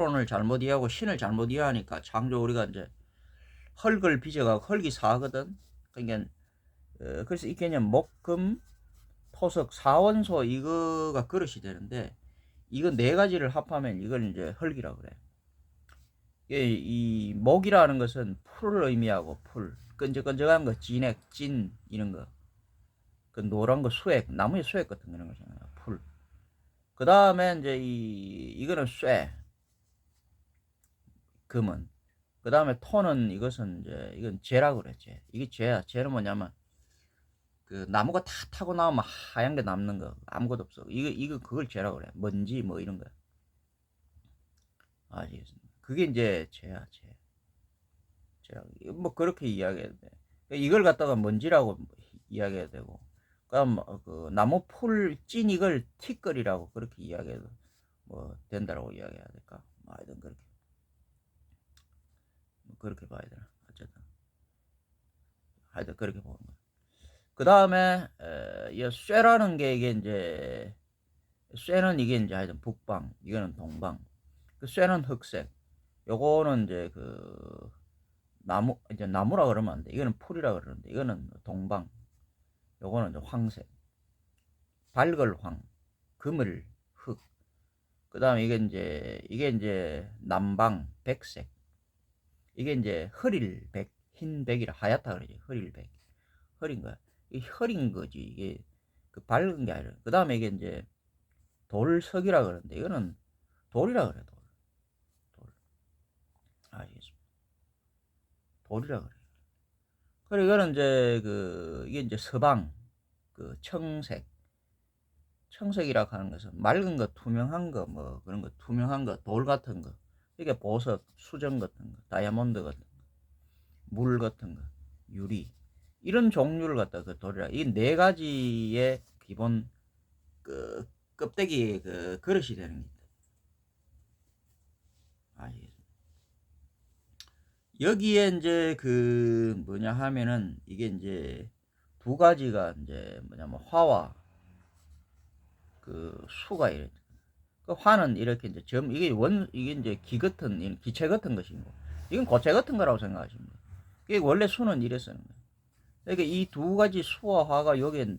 론을 잘못 이해하고 신을 잘못 이해하니까 창조 우리가 이제 흙을 빚어가고 흙이 사거든. 그러니까 그래서 이 개념 목금 토석 사원소 이거가 그릇이 되는데 이거 네 가지를 합하면 이걸 이제 흙이라 그래. 이 목이라는 것은 풀을 의미하고 풀 끈적끈적한 거 진액 찐 이런 거 그 노란 거 수액 나무의 수액 같은 그런 거잖아요. 풀. 그 다음에 이제 이거는 쇠 금은. 그 다음에 토는 이것은 이제 이건 재라 그래. 재. 이게 재야. 재는 뭐냐면 그 나무가 다 타고 나오면 하얀 게 남는 거 아무것도 없어. 이거 그걸 재라 그래. 먼지 뭐 이런 거. 아시겠습니까? 그게 이제 재야 재. 재라. 뭐 그렇게 이야기해야 돼. 이걸 갖다가 먼지라고 이야기해야 되고. 그럼 그 나무 풀 찐 이걸 티끌이라고 그렇게 이야기해도 뭐 된다라고 이야기해야 될까? 뭐 하여튼 그렇게 봐야 되나. 어쨌든 하여튼 그렇게 보는 거야. 그 다음에 이 쇠라는 게 이게 이제 쇠는 이게 이제 하여튼 북방, 이거는 동방. 그 쇠는 흑색. 요거는 이제 그 나무 이제 나무라 그러면 안 돼. 이거는 풀이라 그러는데 이거는 동방. 요거는 이제 황색. 밝을 황, 금을 흑. 그 다음에 이게 이제 남방 백색. 이게 이제 흐릴 백, 흰 백이라 하얗다 그러지. 흐릴 백. 흐린 거야. 이 흐린 거지. 이게 그 밝은 게 아니라. 그 다음에 이게 이제 돌석이라 그러는데 이거는 돌이라 그래. 돌. 알겠습니다. 돌이라 그래. 그리고 이거는 이제 이게 이제 서방 그 청색. 청색이라 하는 것은 맑은 거, 투명한 거, 뭐 그런 거, 투명한 거, 돌 같은 거. 이게 보석, 수정 같은 거, 다이아몬드 같은 거, 물 같은 거, 유리. 이런 종류를 갖다 그 돌이라. 이 네 가지의 기본 그 껍데기 그 그릇이 되는 겁니다. 아시겠습니까? 여기에 이제 그 뭐냐 하면은 이게 이제 두 가지가 이제 뭐냐면 화와 그 수가 이래. 그 화는 이렇게 이제 이게 이제 기 같은 기체 같은 것이고 이건 고체 같은 거라고 생각하시면 돼요. 이게 원래 수는 이래 쓰는 거예요. 그러니까 이 두 가지 수와 화가 여기에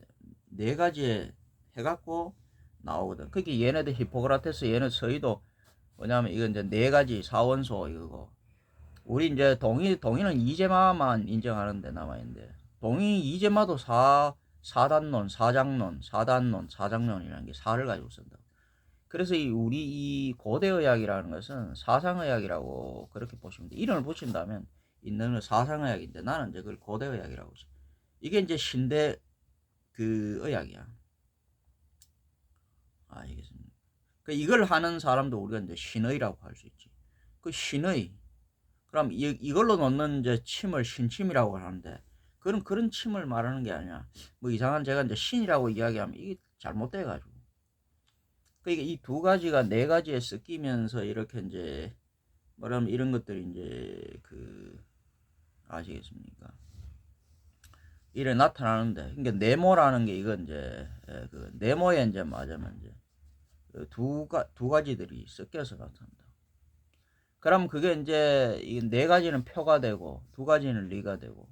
네 가지에 해갖고 나오거든. 그게 얘네들 히포크라테스 얘네 서희도 뭐냐면 이건 이제 네 가지 사원소 이거고 우리 이제 동의는 이제마만 인정하는데 남아있는데 동의 이제마도 사단론, 사장론, 사단론, 사장론이라는 게 사를 가지고 쓴다. 그래서 우리 이 고대의학이라는 것은 사상의학이라고 그렇게 보시면 돼. 이름을 붙인다면 있는 건 사상의학인데 나는 이제 그걸 고대의학이라고 써. 이게 이제 신대 그 의학이야. 알겠습니다. 그 이걸 하는 사람도 우리가 이제 신의라고 할 수 있지. 그 신의. 그럼 이걸로 놓는 이제 침을 신침이라고 하는데 그런 침을 말하는 게 아니야. 뭐 이상한 제가 이제 신이라고 이야기하면 이게 잘못돼 가지고. 그러니까 이 두 가지가 네 가지에 섞이면서 이렇게 이제 뭐라면 이런 것들이 이제 아시겠습니까? 이래 나타나는데 그러니까 네모라는 게 이건 이제 그 네모에 이제 맞으면 이제 두 가지들이 섞여서 나타난다. 그럼 그게 이제 이 네 가지는 표가 되고 두 가지는 리가 되고.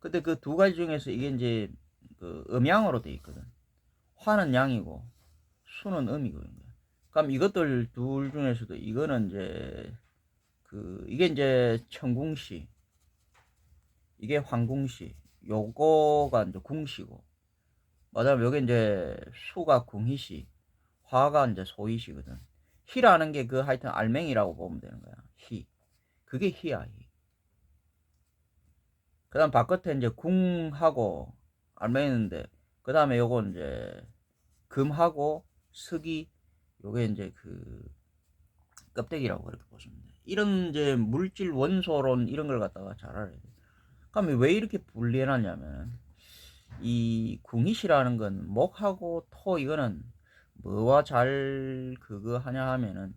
근데 그 두 가지 중에서 이게 이제 그 음양으로 돼 있거든. 화는 양이고 수는 음이고. 그럼 이것들 둘 중에서도 이거는 이제 이게 이제 청궁시, 이게 황궁시, 요거가 이제 궁시고, 맞아요. 여기 이제 수가 궁희시, 화가 이제 소희시거든. 희라는 게 하여튼 알맹이라고 보면 되는 거야. 희. 그게 희야, 희. 그 다음 바깥에 이제 궁하고 알맹이인데, 그 다음에 요거 이제 금하고 석이, 요게 이제 껍데기라고 그렇게 보시면 돼요. 이런 이제 물질 원소론 이런 걸 갖다가 잘 알아야 돼요. 그럼 왜 이렇게 분리해놨냐면, 이 궁이시라는 건 목하고 토 이거는 뭐와 잘 그거 하냐 하면은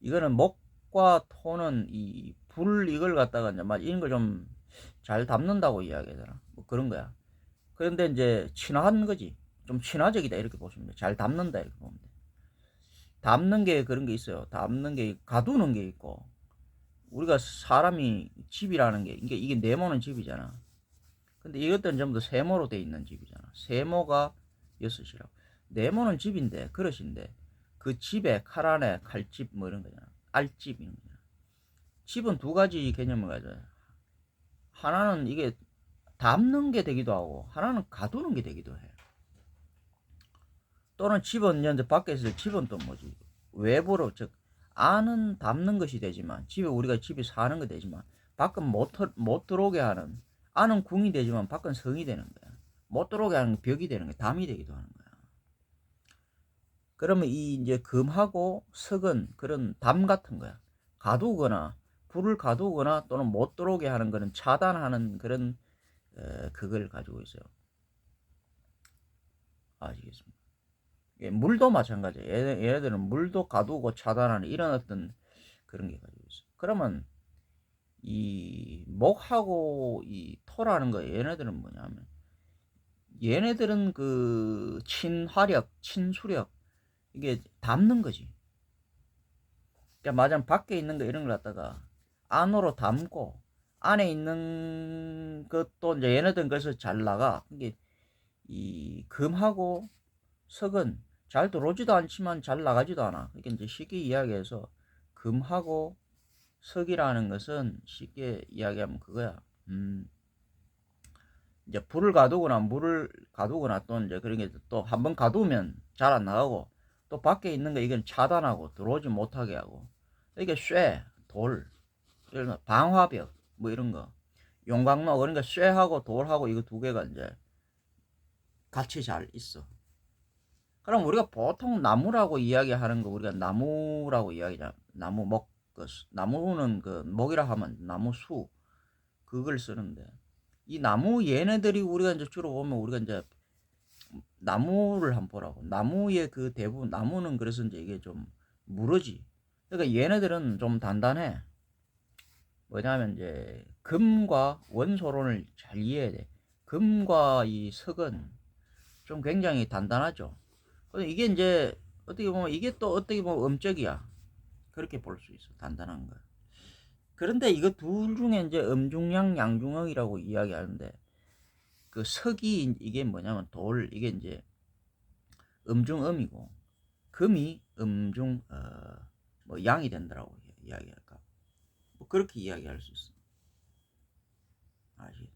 이거는 목과 토는 이 불 이걸 갖다가 이제 막 이런 걸 좀 잘 담는다고 이야기해야 되나 뭐 그런 거야. 그런데 이제 친화한 거지. 좀 친화적이다 이렇게 보시면 돼. 잘 담는다 이렇게 보면 돼. 담는 게 그런 게 있어요. 담는 게 가두는 게 있고, 우리가 사람이 집이라는 게 이게 네모는 집이잖아. 근데 이것들은 전부 다 세모로 돼 있는 집이잖아. 세모가 6이라고. 네모는 집인데 그릇인데 그 집에 칼 안에 칼집 뭐 이런 거잖아. 알집 이런 거잖아. 집은 두 가지 개념을 가져요. 하나는 이게 담는 게 되기도 하고 하나는 가두는 게 되기도 해. 또는 집은 이제 밖에서 집은 또 뭐지? 외부로 즉 안은 담는 것이 되지만 집에 우리가 집에 사는 거 되지만 밖은 못 들어오게 하는, 안은 궁이 되지만 밖은 성이 되는 거야. 못 들어오게 하는 벽이 되는 거야. 담이 되기도 하는 거야. 그러면 이 이제 금하고 석은 그런 담 같은 거야. 가두거나 불을 가두거나 또는 못 들어오게 하는 거는 차단하는 그런 그걸 가지고 있어요. 아시겠습니까? 예, 물도 마찬가지예요. 얘네들은 물도 가두고 차단하는 이런 어떤 그런 게 가지고 있어. 그러면 이 목하고 이 토라는 거 얘네들은 뭐냐면 얘네들은 그 친화력, 친수력 이게 담는 거지. 그러니까 마냥 밖에 있는 거 이런 걸 갖다가 안으로 담고 안에 있는 것도 이제 얘네들은 그래서 잘 나가. 이게 이 금하고 석은 잘 들어오지도 않지만 잘 나가지도 않아. 그러니까 이제 쉽게 이야기해서 금하고 석이라는 것은 쉽게 이야기하면 그거야. 이제 불을 가두거나 물을 가두거나 또 이제 그런 게 또 한번 가두면 잘 안 나가고 또 밖에 있는 거 이건 차단하고 들어오지 못하게 하고 이게 쇠, 돌, 이런 방화벽 뭐 이런 거 용광로 그러니까 쇠하고 돌하고 이거 두 개가 이제 같이 잘 있어. 그럼 우리가 보통 나무라고 이야기하는 거 우리가 나무라고 이야기하잖아. 나무 목, 나무는 그 목이라 하면 나무 수 그걸 쓰는데 이 나무 얘네들이 우리가 이제 주로 보면 우리가 이제 나무를 한번 보라고. 나무의 그 대부분 나무는 그래서 이제 이게 좀 무르지. 그러니까 얘네들은 좀 단단해. 뭐냐면 이제 금과 원소론을 잘 이해해야 돼. 금과 이 석은 좀 굉장히 단단하죠. 이게 이제 어떻게 보면 이게 또 어떻게 보면 음적이야. 그렇게 볼 수 있어. 단단한 거. 그런데 이거 둘 중에 이제 음중양 양중형이라고 이야기하는데 그 석이 이게 뭐냐면 돌 이게 이제 음중음이고 금이 음중 뭐 양이 된다라고 이야기할까. 뭐 그렇게 이야기할 수 있어. 아시?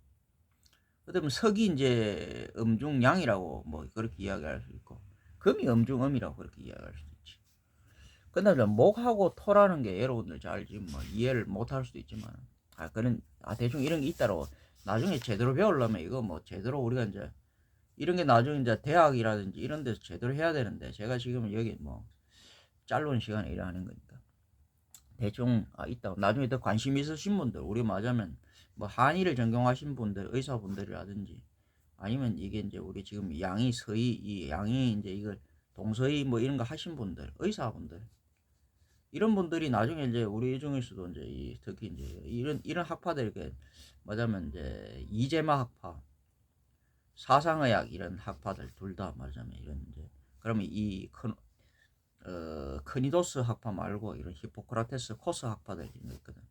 그다음에 석이 이제 음중양이라고 뭐 그렇게 이야기할 수 있고 금이 음중음이라고 그렇게 이야기할 수 있지. 근데 목하고 토라는 게 여러분들 잘 알지 뭐 이해를 못할 수도 있지만 그는 대충 이런 게 있다고 나중에 제대로 배우려면 이거 뭐 제대로 우리가 이제 이런 게 나중에 이제 대학이라든지 이런 데서 제대로 해야 되는데 제가 지금 여기 뭐 짧은 시간에 일을 하는 거니까 대충 있다고 나중에 더 관심 있으신 분들 우리 맞으면 뭐 한의를 전공하신 분들 의사분들이라든지 아니면 이게 이제 우리 지금 양이 서희 이 양이 이제 이걸 동서희 뭐 이런 거 하신 분들 의사분들 이런 분들이 나중에 이제 우리 중에서도 이제 특히 이제 이런 학파들 이렇게 말하자면 이제 이재마 학파, 사상의학 이런 학파들 둘 다 말하자면 이런 이제 그러면 이 크니도스 학파 말고 이런 히포크라테스 코스 학파들 이런 거 있거든.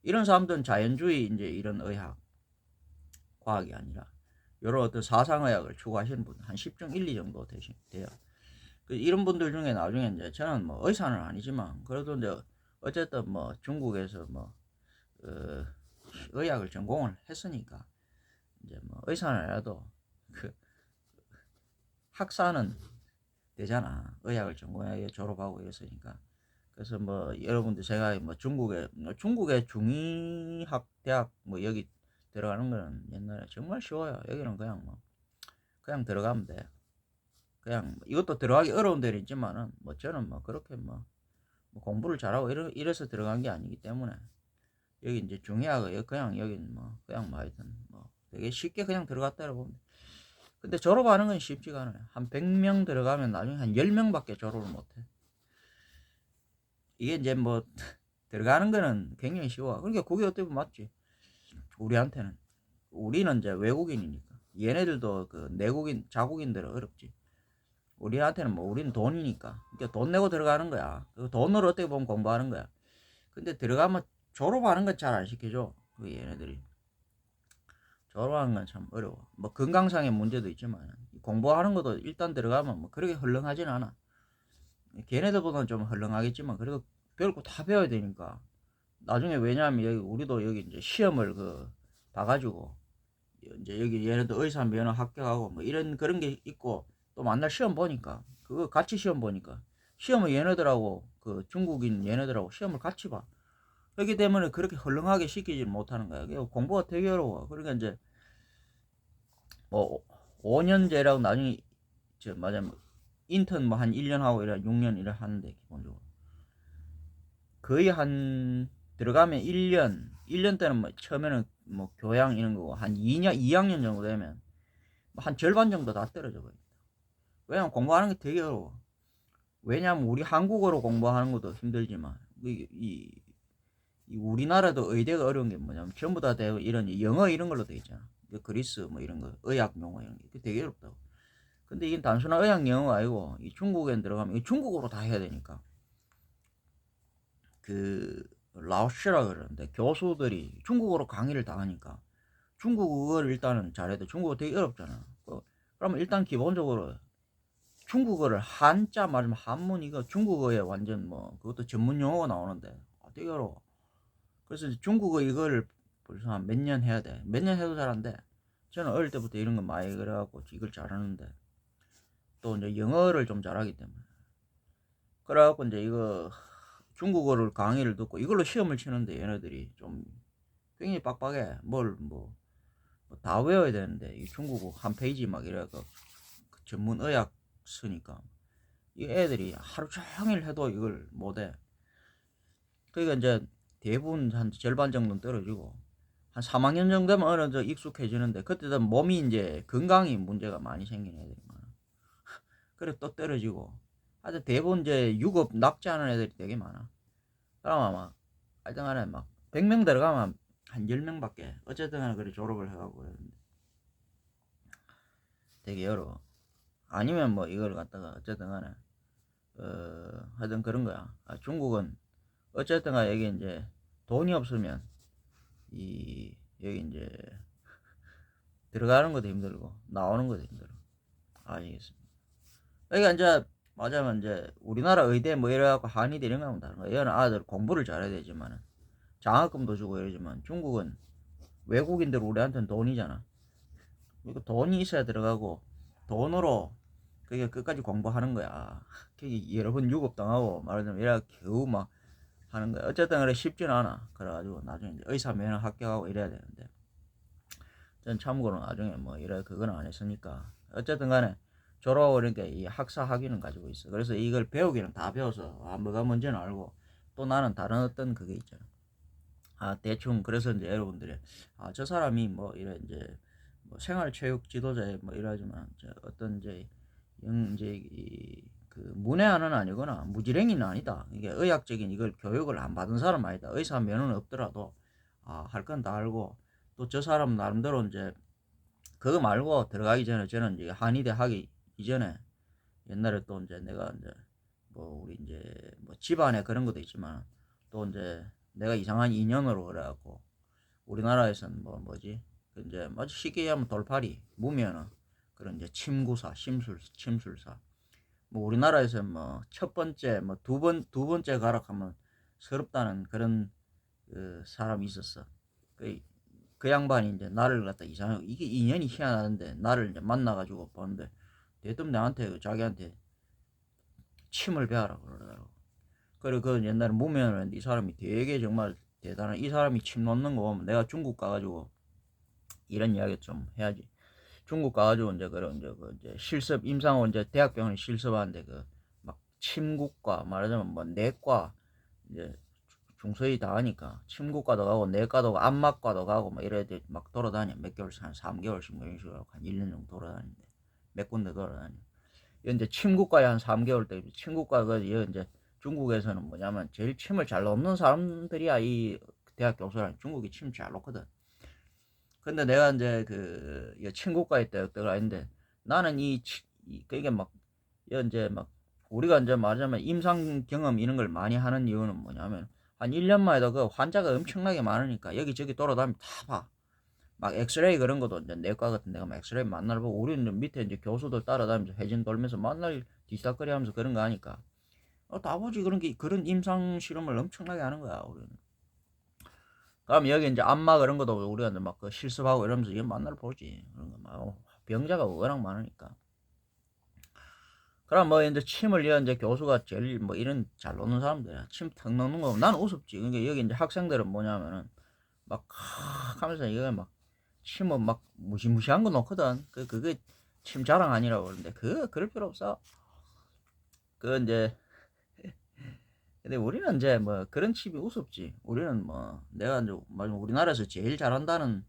이런 사람들은 자연주의 이제 이런 의학 과학이 아니라 여러 어떤 사상의학을 추구하시는 분 한 10중 1, 2 정도 돼요. 이런 분들 중에 나중에 이제 저는 뭐 의사는 아니지만 그래도 이제 어쨌든 뭐 중국에서 뭐 의학을 전공을 했으니까 이제 뭐 의사는 아니라도 그 학사는 되잖아. 의학을 전공해 졸업하고 이랬으니까. 그래서 뭐 여러분들 제가 뭐 중국의 중의학 대학 뭐 여기 들어가는 거는 옛날에 정말 쉬워요. 여기는 그냥 뭐 그냥 들어가면 돼. 그냥 이것도 들어가기 어려운 데는 있지만은 뭐 저는 뭐 그렇게 뭐 공부를 잘하고 이래서 들어간 게 아니기 때문에 여기 이제 중의학을 그냥 여기 뭐 그냥 뭐 하여튼 뭐 되게 쉽게 그냥 들어갔다고 보면 근데 졸업하는 건 쉽지가 않아요. 한 100명 들어가면 나중에 한 10명밖에 졸업을 못해. 이게 이제 뭐 들어가는 거는 굉장히 쉬워. 그러니까 그게 어떻게 보면 맞지. 우리한테는 우리는 이제 외국인이니까 얘네들도 그 내국인 자국인들은 어렵지. 우리한테는 뭐 우리는 돈이니까. 그러니까 돈 내고 들어가는 거야. 그 돈으로 어떻게 보면 공부하는 거야. 근데 들어가면 졸업하는 건 잘 안 시켜줘. 그 얘네들이. 졸업하는 건 참 어려워. 뭐 건강상의 문제도 있지만 공부하는 것도 일단 들어가면 뭐 그렇게 헐렁하진 않아. 걔네들보다는 좀 헐렁하겠지만 그래도 배울 거 다 배워야 되니까. 나중에 왜냐하면 여기 우리도 여기 이제 시험을 그 봐가지고 이제 여기 얘네들 의사 면허 합격하고 뭐 이런 그런 게 있고 또 만날 시험 보니까 그거 같이 시험 보니까 시험을 얘네들하고 그 중국인 얘네들하고 시험을 같이 봐. 그렇기 때문에 그렇게 헐렁하게 시키지 못하는 거야. 공부가 되게 어려워. 그러니까 이제 뭐 5년제라고 나중에 저 맞아 인턴 뭐 한 1년 하고 이래 6년 이래 하는데 기본적으로 거의 한 들어가면 1년 때는 뭐 처음에는 뭐 교양 이런 거고 한 2학년 정도 되면 한 절반 정도 다 떨어져 버려. 왜냐면 공부하는 게 되게 어려워. 왜냐면 우리 한국어로 공부하는 것도 힘들지만 이 우리나라도 의대가 어려운 게 뭐냐면 전부 다 이런 영어 이런 걸로 돼 있잖아. 그리스 뭐 이런 거 의학 용어 이런 게 되게 어렵다고. 근데 이게 단순한 의학 영어가 아니고 이 중국에 들어가면 중국어로 다 해야 되니까 그 라오스라 그러는데 교수들이 중국어로 강의를 다 하니까 중국어를 일단은 잘해야 돼. 중국어 되게 어렵잖아. 그러면 일단 기본적으로 중국어를 한자 말하면 한문 이거 중국어에 완전 뭐 그것도 전문 용어가 나오는데 되게 어려워. 그래서 중국어 이거를 벌써 한 몇 년 해야 돼. 몇 년 해도 잘 안 돼. 저는 어릴 때부터 이런 거 많이 그래갖고 이걸 잘하는데 또 이제 영어를 좀 잘하기 때문에 그래갖고 이제 이거 중국어를 강의를 듣고 이걸로 시험을 치는데 얘네들이 좀 굉장히 빡빡해. 뭘 뭐 다 외워야 되는데 이 중국어 한 페이지 막 이래갖고 그 전문 의학 쓰니까 이 애들이 하루 종일 해도 이걸 못해. 그러니까 이제 대부분 한 절반 정도는 떨어지고 한 3학년 정도 되면 어느 정도 익숙해지는데 그때 되면 몸이 이제 건강이 문제가 많이 생기는 애들이 많아. 그래 또 떨어지고 하여튼 대부분 이제 유급 납치하는 애들이 되게 많아. 그럼 아마 하여튼 간에 막 100명 들어가면 한 10명밖에 어쨌든 간에 그래 졸업을 해가고 그러는데 되게 어려워. 아니면 뭐 이걸 갖다가 어쨌든 간에 하여튼 그런 거야. 중국은 어쨌든 간에 여기 이제 돈이 없으면 이 여기 이제 들어가는 것도 힘들고 나오는 것도 힘들어. 알겠습니다. 그러니까 이제 맞아면 이제 우리나라 의대 뭐 이래갖고 한의대 이런 거하면 다른 거야. 얘는 아들 공부를 잘해야 되지만은 장학금도 주고 이러지만 중국은 외국인들 우리한테는 돈이잖아. 그러니까 돈이 있어야 들어가고 돈으로 그게 끝까지 공부하는 거야. 그게 여러 번 유급당하고 말하자면 이래 겨우 막 하는 거야. 어쨌든 그래 쉽진 않아. 그래가지고 나중에 이제 의사 면허 합격하고 이래야 되는데 전 참고로 나중에 뭐 이래 그건 안 했으니까 어쨌든 간에 졸업하고 이렇게 이 학사 학위는 가지고 있어. 그래서 이걸 배우기는 다 배워서 뭐가 뭔지는 알고 또 나는 다른 어떤 그게 있잖아. 대충 그래서 이제 여러분들이 저 사람이 뭐 이래 이제 뭐 생활체육 지도자에 뭐 이러지만 어떤 이제 그 문외한은 아니거나 무지랭이는 아니다. 이게 의학적인 이걸 교육을 안 받은 사람 아니다. 의사 면허는 없더라도 할 건 다 알고 또 저 사람 나름대로 이제 그거 말고 들어가기 전에 저는 이제 한의대 하기 이전에 옛날에 또 이제 내가 이제 뭐 우리 이제 뭐 집안에 그런 것도 있지만 또 이제 내가 이상한 인연으로 그래갖고 우리나라에서는 뭐 뭐지 그 이제 뭐 쉽게 얘기하면 돌팔이 무면허 그런 이제 침구사 침술사 뭐 우리나라에서 뭐 첫 번째 뭐 두 번째 가락하면 서럽다는 그런 그 사람이 있었어. 그, 그 양반이 이제 나를 갖다 이상하게 이게 인연이 희한한데 나를 이제 만나가지고 보는데 대뜸 나한테 자기한테 침을 배워라 그러더라고. 그리고 그 옛날에 무면허는 이 사람이 되게 정말 대단한 이 사람이 침 놓는 거 보면 내가 중국 가가지고 이런 이야기 좀 해야지. 중국 가가지고 이제 그런 이제 실습 임상호 이제 대학병원에 실습하는데 그 막 침국과 말하자면 뭐 내과 이제 중서이 다 하니까 침국과도 가고 내과도 가고 안막과도 가고 막 이래야 돼 막 돌아다녀 몇 개월씩 한 3개월씩 뭐 이런 식으로 한 1년 정도 돌아다니는데 몇 군데 돌아다녀. 이제 침국과에 한 3개월 때 침국과 그 이제 중국에서는 뭐냐면 제일 침을 잘 놓는 사람들이야 이 대학 교수랑 중국이 침 잘 놓거든. 근데 내가 이제 그 친구과에 때 들어가 있는데 나는 그게 막 이제 막 우리가 이제 말하자면 임상 경험 이런 걸 많이 하는 이유는 뭐냐면 한 1년만 해도 그 환자가 엄청나게 많으니까 여기저기 돌아다니면 다 봐. 막 엑스레이 그런 것도 이제 내과 같은 데가 막 엑스레이 만나러 보고 우리는 밑에 이제 교수들 따라다니면서 회진 돌면서 만날 뒤싹거리 하면서 그런 거 하니까 다 보지 그런 임상 실험을 엄청나게 하는 거야 우리는. 그럼 여기 이제 안마 그런 것도 우리가 이제 막 그 실습하고 이러면서 이거 만나러 보지. 그런 거 막 병자가 워낙 많으니까. 그럼 뭐 이제 침을 이제 교수가 제일 뭐 이런 잘 놓는 사람들이야. 침 턱 놓는 거 나는 우습지. 그러니까 여기 이제 학생들은 뭐냐면은 막 하면서 이거 막 침은 막 무시무시한 거 놓거든. 그게 침 자랑 아니라고 그러는데 그럴 필요 없어. 그 이제 근데 우리는 이제 뭐 그런 침이 우습지. 우리는 뭐 내가 이제 우리나라에서 제일 잘한다는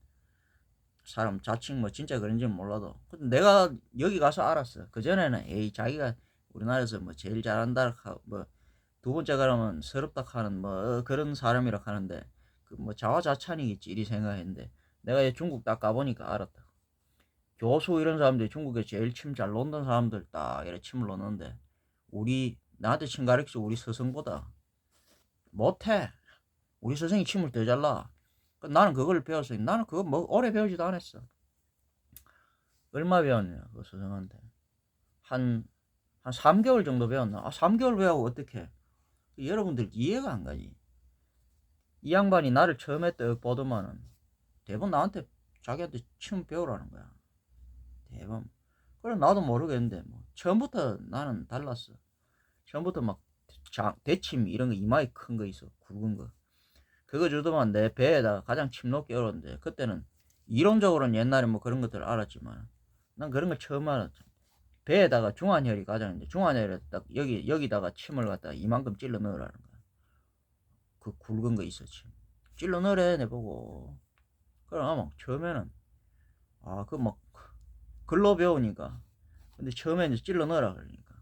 사람 자칭 뭐 진짜 그런지는 몰라도 근데 내가 여기 가서 알았어. 그전에는 에이 자기가 우리나라에서 뭐 제일 잘한다 뭐 두 번째 가라면 서럽다 하는 뭐 그런 사람이라 하는데 그 뭐 자화자찬이겠지 이리 생각했는데 내가 중국 딱 가보니까 알았다. 교수 이런 사람들이 중국에 제일 침 잘 놓는 사람들 딱 이렇게 침을 놓는데 우리 나한테 침 가르쳐 우리 스승보다 못해. 우리 스승이 침을 더 잘 놔. 나는 그걸 배웠어. 나는 그거 뭐 오래 배우지도 않았어. 얼마 배웠냐 그 스승한테 한 3개월 정도 배웠나? 3개월 배우고 어떡해. 여러분들 이해가 안 가지. 이 양반이 나를 처음에 떡 보더만은 대부분 나한테 자기한테 춤 배우라는 거야. 대부분. 그래 나도 모르겠는데 뭐 처음부터 나는 달랐어. 처음부터 막 대침 이런 거 이마에 큰 거 있어. 굵은 거. 그거 주더만 내 배에다가 가장 침 놓기 어려운데 그때는 이론적으로는 옛날에 뭐 그런 것들을 알았지만 난 그런 걸 처음 알았지. 배에다가 중환혈이 가자는데 중환혈에 딱 여기다가 침을 갖다가 이만큼 찔러 넣으라는 거야. 그 굵은 거 있었지. 찔러 넣으래 내보고. 그럼 막 처음에는 그 막 글로 배우니까 근데 처음에는 찔러 넣으라 그러니까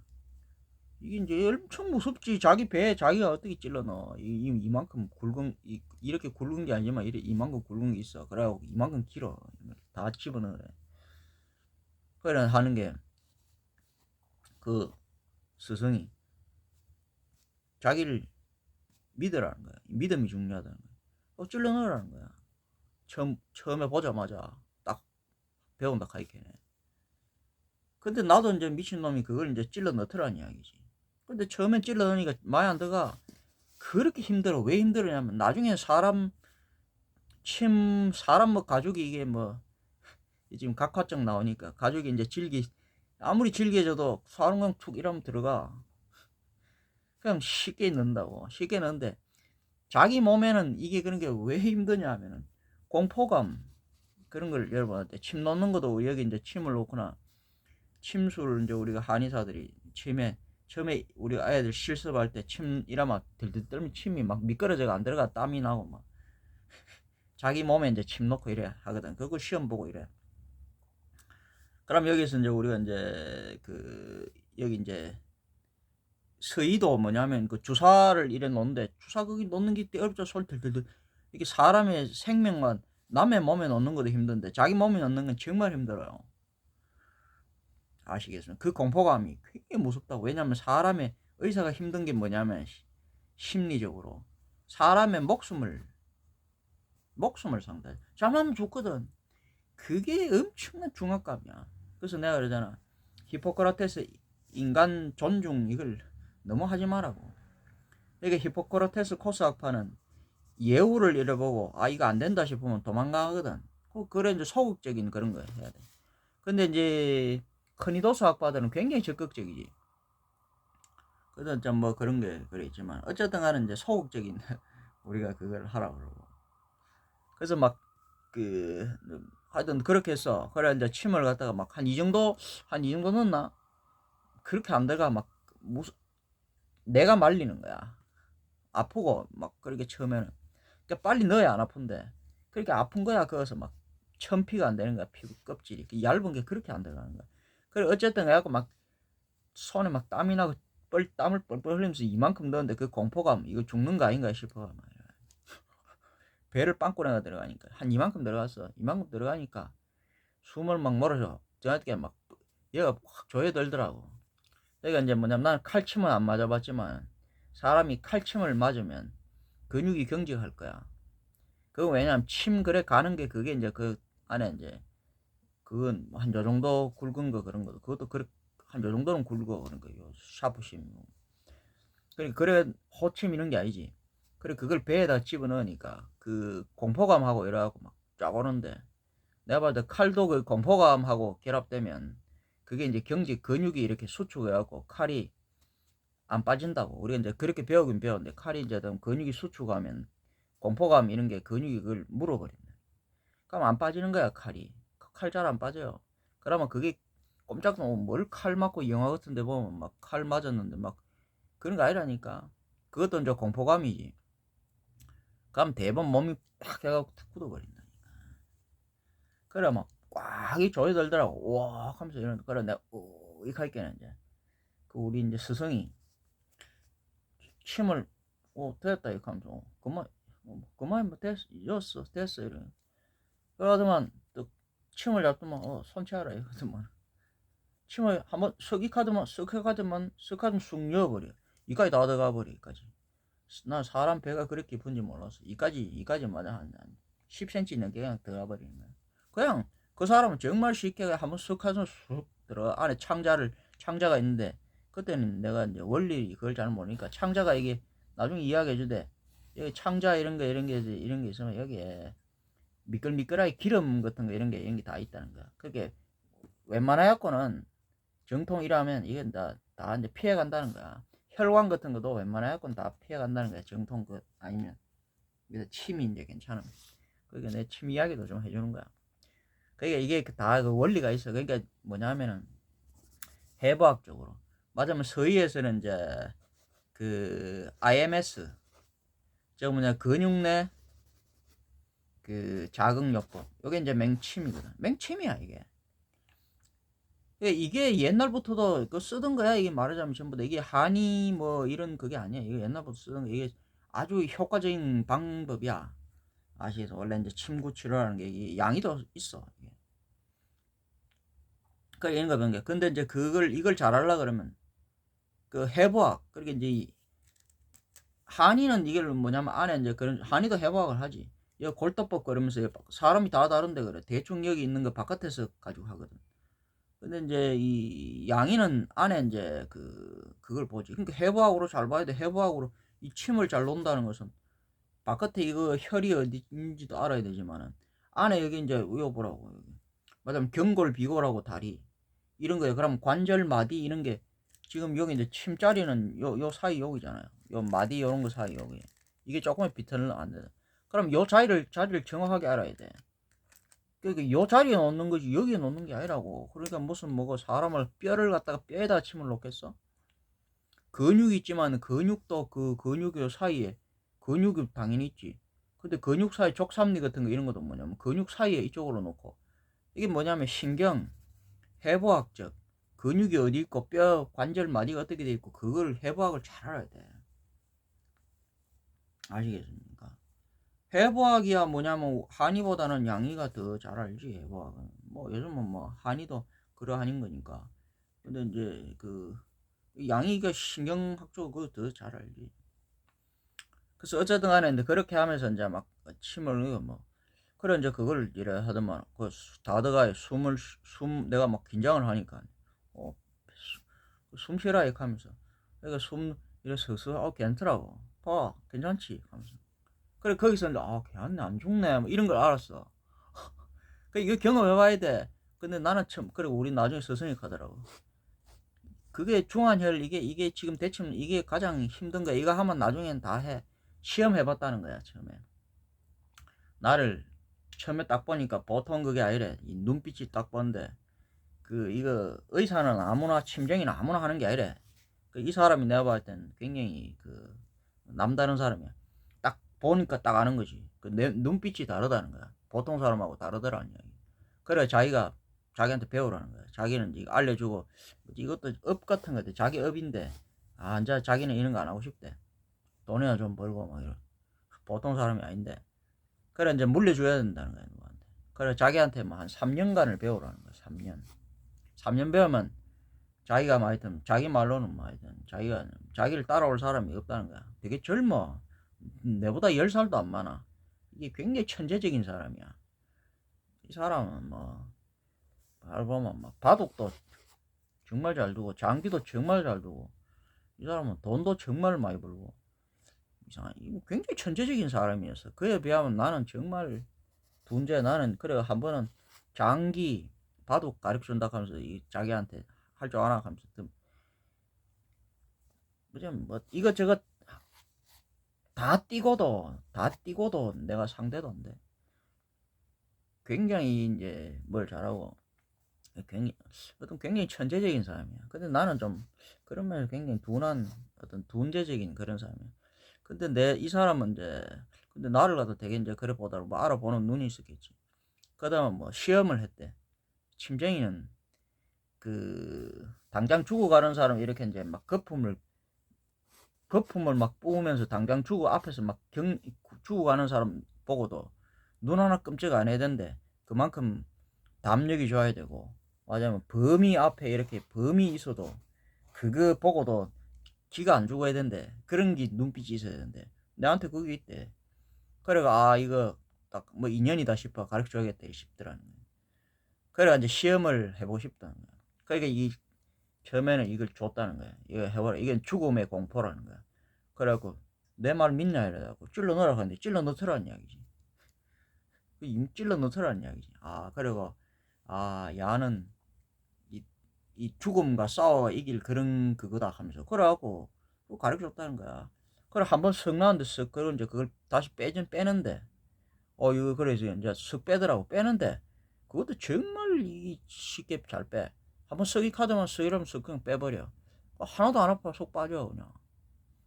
이게 이제 엄청 무섭지. 자기 배에 자기가 어떻게 찔러 넣어. 이만큼 굵은 이렇게 굵은 게 아니지만 이만큼 굵은 게 있어. 그래갖고 이만큼 길어. 다 집어넣으래. 그래 하는 게 그 스승이 자기를 믿으라는 거야. 믿음이 중요하다는 거야. 찔러 넣으라는 거야. 처음에 보자마자 딱 배운다 카이케네. 근데 나도 이제 미친놈이 그걸 이제 찔러 넣더라는 이야기지. 근데 처음엔 찔러 넣으니까 많이 안 들어가. 그렇게 힘들어. 왜 힘들었냐면 나중에 사람 뭐 가죽이 이게 뭐 지금 각화증 나오니까 가죽이 이제 아무리 질겨져도 사롱광 툭 이러면 들어가. 그냥 쉽게 넣는다고. 쉽게 넣는데 자기 몸에는 이게 그런 게 왜 힘드냐 하면은 공포감 그런 걸 여러분한테 침 놓는 것도 여기 이제 침을 놓거나 침술 이제 우리가 한의사들이 처음에 우리 아이들 실습할 때 침 이라면 들들 떨면 침이 막 미끄러져가 안 들어가 땀이 나고 막 자기 몸에 이제 침 놓고 이래 하거든. 그거 시험 보고 이래. 그럼 여기서 이제 우리가 이제 여기 이제 서의도 뭐냐면 그 주사를 이래 놓는데 주사 거기 놓는 게 어렵죠. 솔 들들들 이게 사람의 생명만 남의 몸에 놓는 것도 힘든데 자기 몸에 놓는 건 정말 힘들어요. 아시겠습니까? 그 공포감이 굉장히 무섭다고. 왜냐면 사람의 의사가 힘든 게 뭐냐면 심리적으로 사람의 목숨을 상대해. 잘못하면 죽거든. 그게 엄청난 중압감이야. 그래서 내가 그러잖아. 히포크라테스 인간 존중 이걸 너무 하지 말라고. 이게 히포크라테스 코스학파는 예우를 잃어보고 이거 안 된다 싶으면 도망가거든. 그래 이제 소극적인 그런 거 해야 돼. 근데 이제 커니도스 학파들은 굉장히 적극적이지. 그래서 좀 뭐 그런 게 그랬지만 어쨌든 간에 이제 소극적인 우리가 그걸 하라고 그러고. 그래서 막 하여튼 그렇게 해서 그래 이제 침을 갖다가 막 한 이 정도 넣나 그렇게 안 들어가 막 내가 말리는 거야. 아프고 막 그렇게 처음에는 그러니까 빨리 넣어야 안 아픈데 그렇게 아픈 거야. 그어서 막 천피가 안 되는 거야. 피부 껍질이 얇은 게 그렇게 안 들어가는 거야. 그래 어쨌든 해갖고 막 손에 막 땀이 나고 땀을 뻘뻘 흘리면서 이만큼 넣었는데 그 공포감 이거 죽는 거 아닌가 싶어 말이야. 배를 빵꾸내가 들어가니까 한 이만큼 들어갔어. 이만큼 들어가니까 숨을 막 몰아서 저한테 막 얘가 확 조여들더라고. 그러니까 이제 뭐냐면 나는 칼침은 안 맞아봤지만 사람이 칼침을 맞으면 근육이 경직할 거야. 그건 왜냐면 침 그래 가는 게 그게 이제 그 안에 이제 그건 한 요 정도 굵은 거 그런 거 그것도 그래 한 요 정도는 굵어 그런 거요 샤프심. 그래 호침 이런 게 아니지. 그래 그걸 배에다 집어넣으니까 그 공포감하고 이래갖고 막 쫙 오는데 내가 봤을 때 칼도 그 공포감하고 결합되면 그게 이제 경직 근육이 이렇게 수축해갖고 칼이 안 빠진다고. 우리가 이제 그렇게 배우긴 배웠는데 칼이 이제 근육이 수축하면 공포감 이런 게 근육이 그걸 물어버린다. 그럼 안 빠지는 거야 칼이. 칼 잘 안 빠져요. 그러면 그게 꼼짝 뭘 칼 맞고 영화 같은 데 보면 막 칼 맞았는데 막 그런 거 아니라니까. 그것도 이제 공포감이지. 그럼 대부분 몸이 팍 해갖고 탁 굳어버린다니까. 그래 막 꽉이 조여들더라고. 우와 하면서 이런 그래 내가 우익 할게는 이제 그 우리 이제 스승이 침을 됐다 이렇게 하면서 그만 뭐 됐어 이래. 그러더만 또 침을 잡더만 손치하라 이거더만 침을 한번 쓱 하더만 쑥 넣어버려. 이까지 다 들어가 버려 이까지. 난 사람 배가 그렇게 깊은지 몰랐어. 이까지마다 한 10cm 넘게 그냥 들어가 버리는 거야. 그냥 그 사람은 정말 쉽게 한번 쓱 해서 쑥 들어가. 안에 창자가 있는데 그때는 내가 이제 원리 그걸 잘 모르니까 창자가 이게 나중에 이야기해 주대. 여기 창자 이런 게 있으면 여기에 미끌미끌하게 기름 같은 거 이런 게 다 있다는 거야. 그게 웬만하였고는 정통이라면 이게 다 이제 피해 간다는 거야. 혈관 같은 것도 웬만하였고는 다 피해 간다는 거야. 정통 그 아니면 그래서 침이 이제 괜찮은. 그러니까 내 침 이야기도 좀 해주는 거야. 그러니까 이게 다 그 원리가 있어. 그러니까 뭐냐면은 해부학적으로 맞으면 서의에서는 이제 그 IMS 저 뭐냐 근육 내 그 자극요법 이게 이제 맹침이거든. 맹침이야 이게. 이게 옛날부터도 그 쓰던 거야. 이게 말하자면 전부 다 이게 한의 뭐 이런 그게 아니야. 이게 옛날부터 쓰던 거. 이게 아주 효과적인 방법이야. 아시겠어? 원래 이제 침구 치료라는 게 이게 양이도 있어. 이게. 그러니까 이런 거 변게. 근데 이제 이걸 잘하려 그러면 그 해부학 그렇게 이제 한의는 이걸 뭐냐면 안에 이제 그런 한의도 해부학을 하지. 이 골도법 그러면서 사람이 다 다른데 그래. 대충 여기 있는 거 바깥에서 가지고 하거든. 근데 이제 이 양이는 안에 이제 그걸 보지. 그러니까 해부학으로 잘 봐야 돼. 해부학으로 이 침을 잘 논다는 것은 바깥에 이거 혈이 어디인지도 알아야 되지만은 안에 여기 이제 이거 보라고 여기. 맞으면 경골, 비골하고 다리 이런 거예요. 그럼 관절, 마디 이런 게 지금 여기 이제 침자리는 요 사이 여기잖아요. 요 마디 이런 거 사이 여기. 이게 조금만 비틀면 안 돼. 그럼 요 자리를 정확하게 알아야 돼. 그러니까 요 자리에 놓는 거지 여기에 놓는 게 아니라고. 그러니까 무슨 뭐고 사람을 뼈를 갖다가 뼈에다 침을 놓겠어? 근육이 있지만 근육도 그 근육 요 사이에 근육이 당연히 있지. 근데 근육 사이 족삼리 같은 거 이런 것도 뭐냐면 근육 사이에 이쪽으로 놓고 이게 뭐냐면 신경 해부학적 근육이 어디 있고 뼈 관절 마디가 어떻게 돼 있고 그걸 해부학을 잘 알아야 돼. 아시겠습니까? 해부학이야 뭐냐면 한의보다는 양의가 더 잘 알지. 해부학은 뭐 요즘은 뭐 한의도 그러한인 거니까. 근데 이제 그 양의가 신경학적으로 그거 더 잘 알지. 그래서 어쨌든 간에 이제 그렇게 하면서 이제 막 침을 뭐 그래 이제 그걸 이래 하더만 그 다드가 숨 내가 막 긴장을 하니까 숨 쉬라 이렇게 하면서 그러니까 숨 이래 서서 괜찮더라고. 봐 괜찮지 하면서 그래 거기서 이제 걔한테 안 죽네 뭐 이런 걸 알았어. 그 이거 경험해봐야 돼. 근데 나는 처음 그래 우리 나중에 스승이 가더라고. 그게 중환혈 이게 지금 대충 이게 가장 힘든 거야. 이거 하면 나중엔 다 해. 시험 해봤다는 거야 처음에. 나를 처음에 딱 보니까 보통 그게 아니래. 이 눈빛이 딱 본데 이거 의사는 아무나 침쟁이는 아무나 하는 게 아니래. 이 사람이 내가 봤을 땐 굉장히 남다른 사람이야. 딱 보니까 딱 아는 거지. 내 눈빛이 다르다는 거야. 보통 사람하고 다르더라는 이야기. 그래 자기한테 배우라는 거야. 자기는 이거 알려주고 이것도 업 같은 거지. 자기 업인데 이제 자기는 이런 거 안 하고 싶대. 돈이나 좀 벌고 막 이런. 보통 사람이 아닌데. 그래 이제 물려줘야 된다는 거야 누구한테. 그래 자기한테 뭐 한 3년간을 배우라는 거야. 3년 배우면 자기가 뭐 하여튼 자기 말로는 뭐 하여튼 자기가 자기를 따라올 사람이 없다는 거야. 되게 젊어. 내보다 10살도 안 많아. 이게 굉장히 천재적인 사람이야. 이 사람은 뭐 바로 보면 막 바둑도 정말 잘 두고 장기도 정말 잘 두고 이 사람은 돈도 정말 많이 벌고 이상한 굉장히 천재적인 사람이었어. 그에 비하면 나는 정말 둔재. 나는 그래 한 번은 장기 바둑 가르쳐준다 하면서 이 자기한테 할 줄 아나 하면서 뭐 이것저것 다 뛰고도 내가 상대도 안 돼. 굉장히 이제 뭘 잘하고 굉장히 천재적인 사람이야. 근데 나는 좀 그런 면에서 굉장히 둔한 어떤 둔재적인 그런 사람이야. 근데 이 사람은 이제 근데 나를 갖다 되게 이제 그래 보다가 뭐 알아보는 눈이 있었겠지. 그다음에 뭐 시험을 했대. 침쟁이는 그 당장 죽어가는 사람 이렇게 이제 막 거품을 막 뿜으면서 당장 앞에서 막 죽어가는 사람 보고도 눈 하나 끔찍 안 해야 된대. 그만큼 담력이 좋아야 되고, 맞아면 범이 앞에 이렇게 범이 있어도 그거 보고도 기가 안 죽어야 된대. 그런 게 눈빛이 있어야 된대. 내한테 그게 있대. 그래가 이거 딱 뭐 인연이다 싶어 가르쳐 줘야겠다 싶더라는 거야. 그래가 이제 시험을 해보고 싶다는 거야. 그러니까 처음에는 이걸 줬다는 거야. 이거 해봐라. 이건 죽음의 공포라는 거야. 그래갖고 내 말 믿냐 이래갖고 찔러 넣으라고 하는데 찔러 넣더라는 이야기지. 찔러 넣더라는 이야기지. 그리고 야는 이 죽음과 싸워 이길 그런 그거다 하면서 그래갖고 가르쳐 줬다는 거야. 그래 한번 석 나왔는데 석 그걸 이제 그걸 다시 빼는데 이거 그래서 이제 석 빼더라고. 빼는데 그것도 정말 쉽게 잘 빼. 한번 석이 카드만 석이라면 석 그냥 빼버려. 하나도 안 아파. 속 빠져 그냥.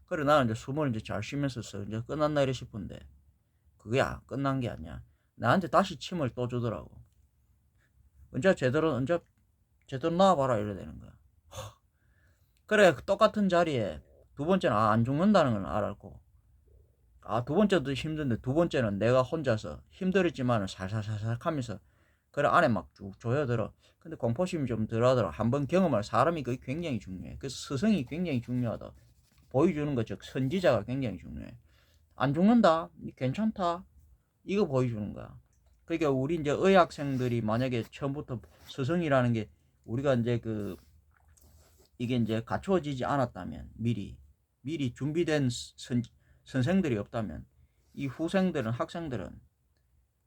그래 나는 이제 숨을 이제 잘 쉬면서 이제 끝났나 이래 싶은데 그게 끝난 게 아니야. 나한테 다시 침을 또 주더라고. 언제 제대로 나와봐라 이래 되는 거야. 그래 똑같은 자리에 두 번째는 안 죽는다는 걸 알았고 두 번째도 힘든데 두 번째는 내가 혼자서 힘들었지만 살살살살 하면서 그래 안에 막 쭉 조여들어. 근데 공포심이 좀 덜하더라. 한번 경험할 사람이 그게 굉장히 중요해. 그래서 스승이 굉장히 중요하다. 보여주는 거 즉 선지자가 굉장히 중요해. 안 죽는다, 괜찮다, 이거 보여주는 거야. 그러니까 우리 이제 의학생들이 만약에 처음부터 스승이라는 게 우리가 이제 이게 이제 갖추어지지 않았다면 미리 준비된 선생들이 없다면 이 후생들은 학생들은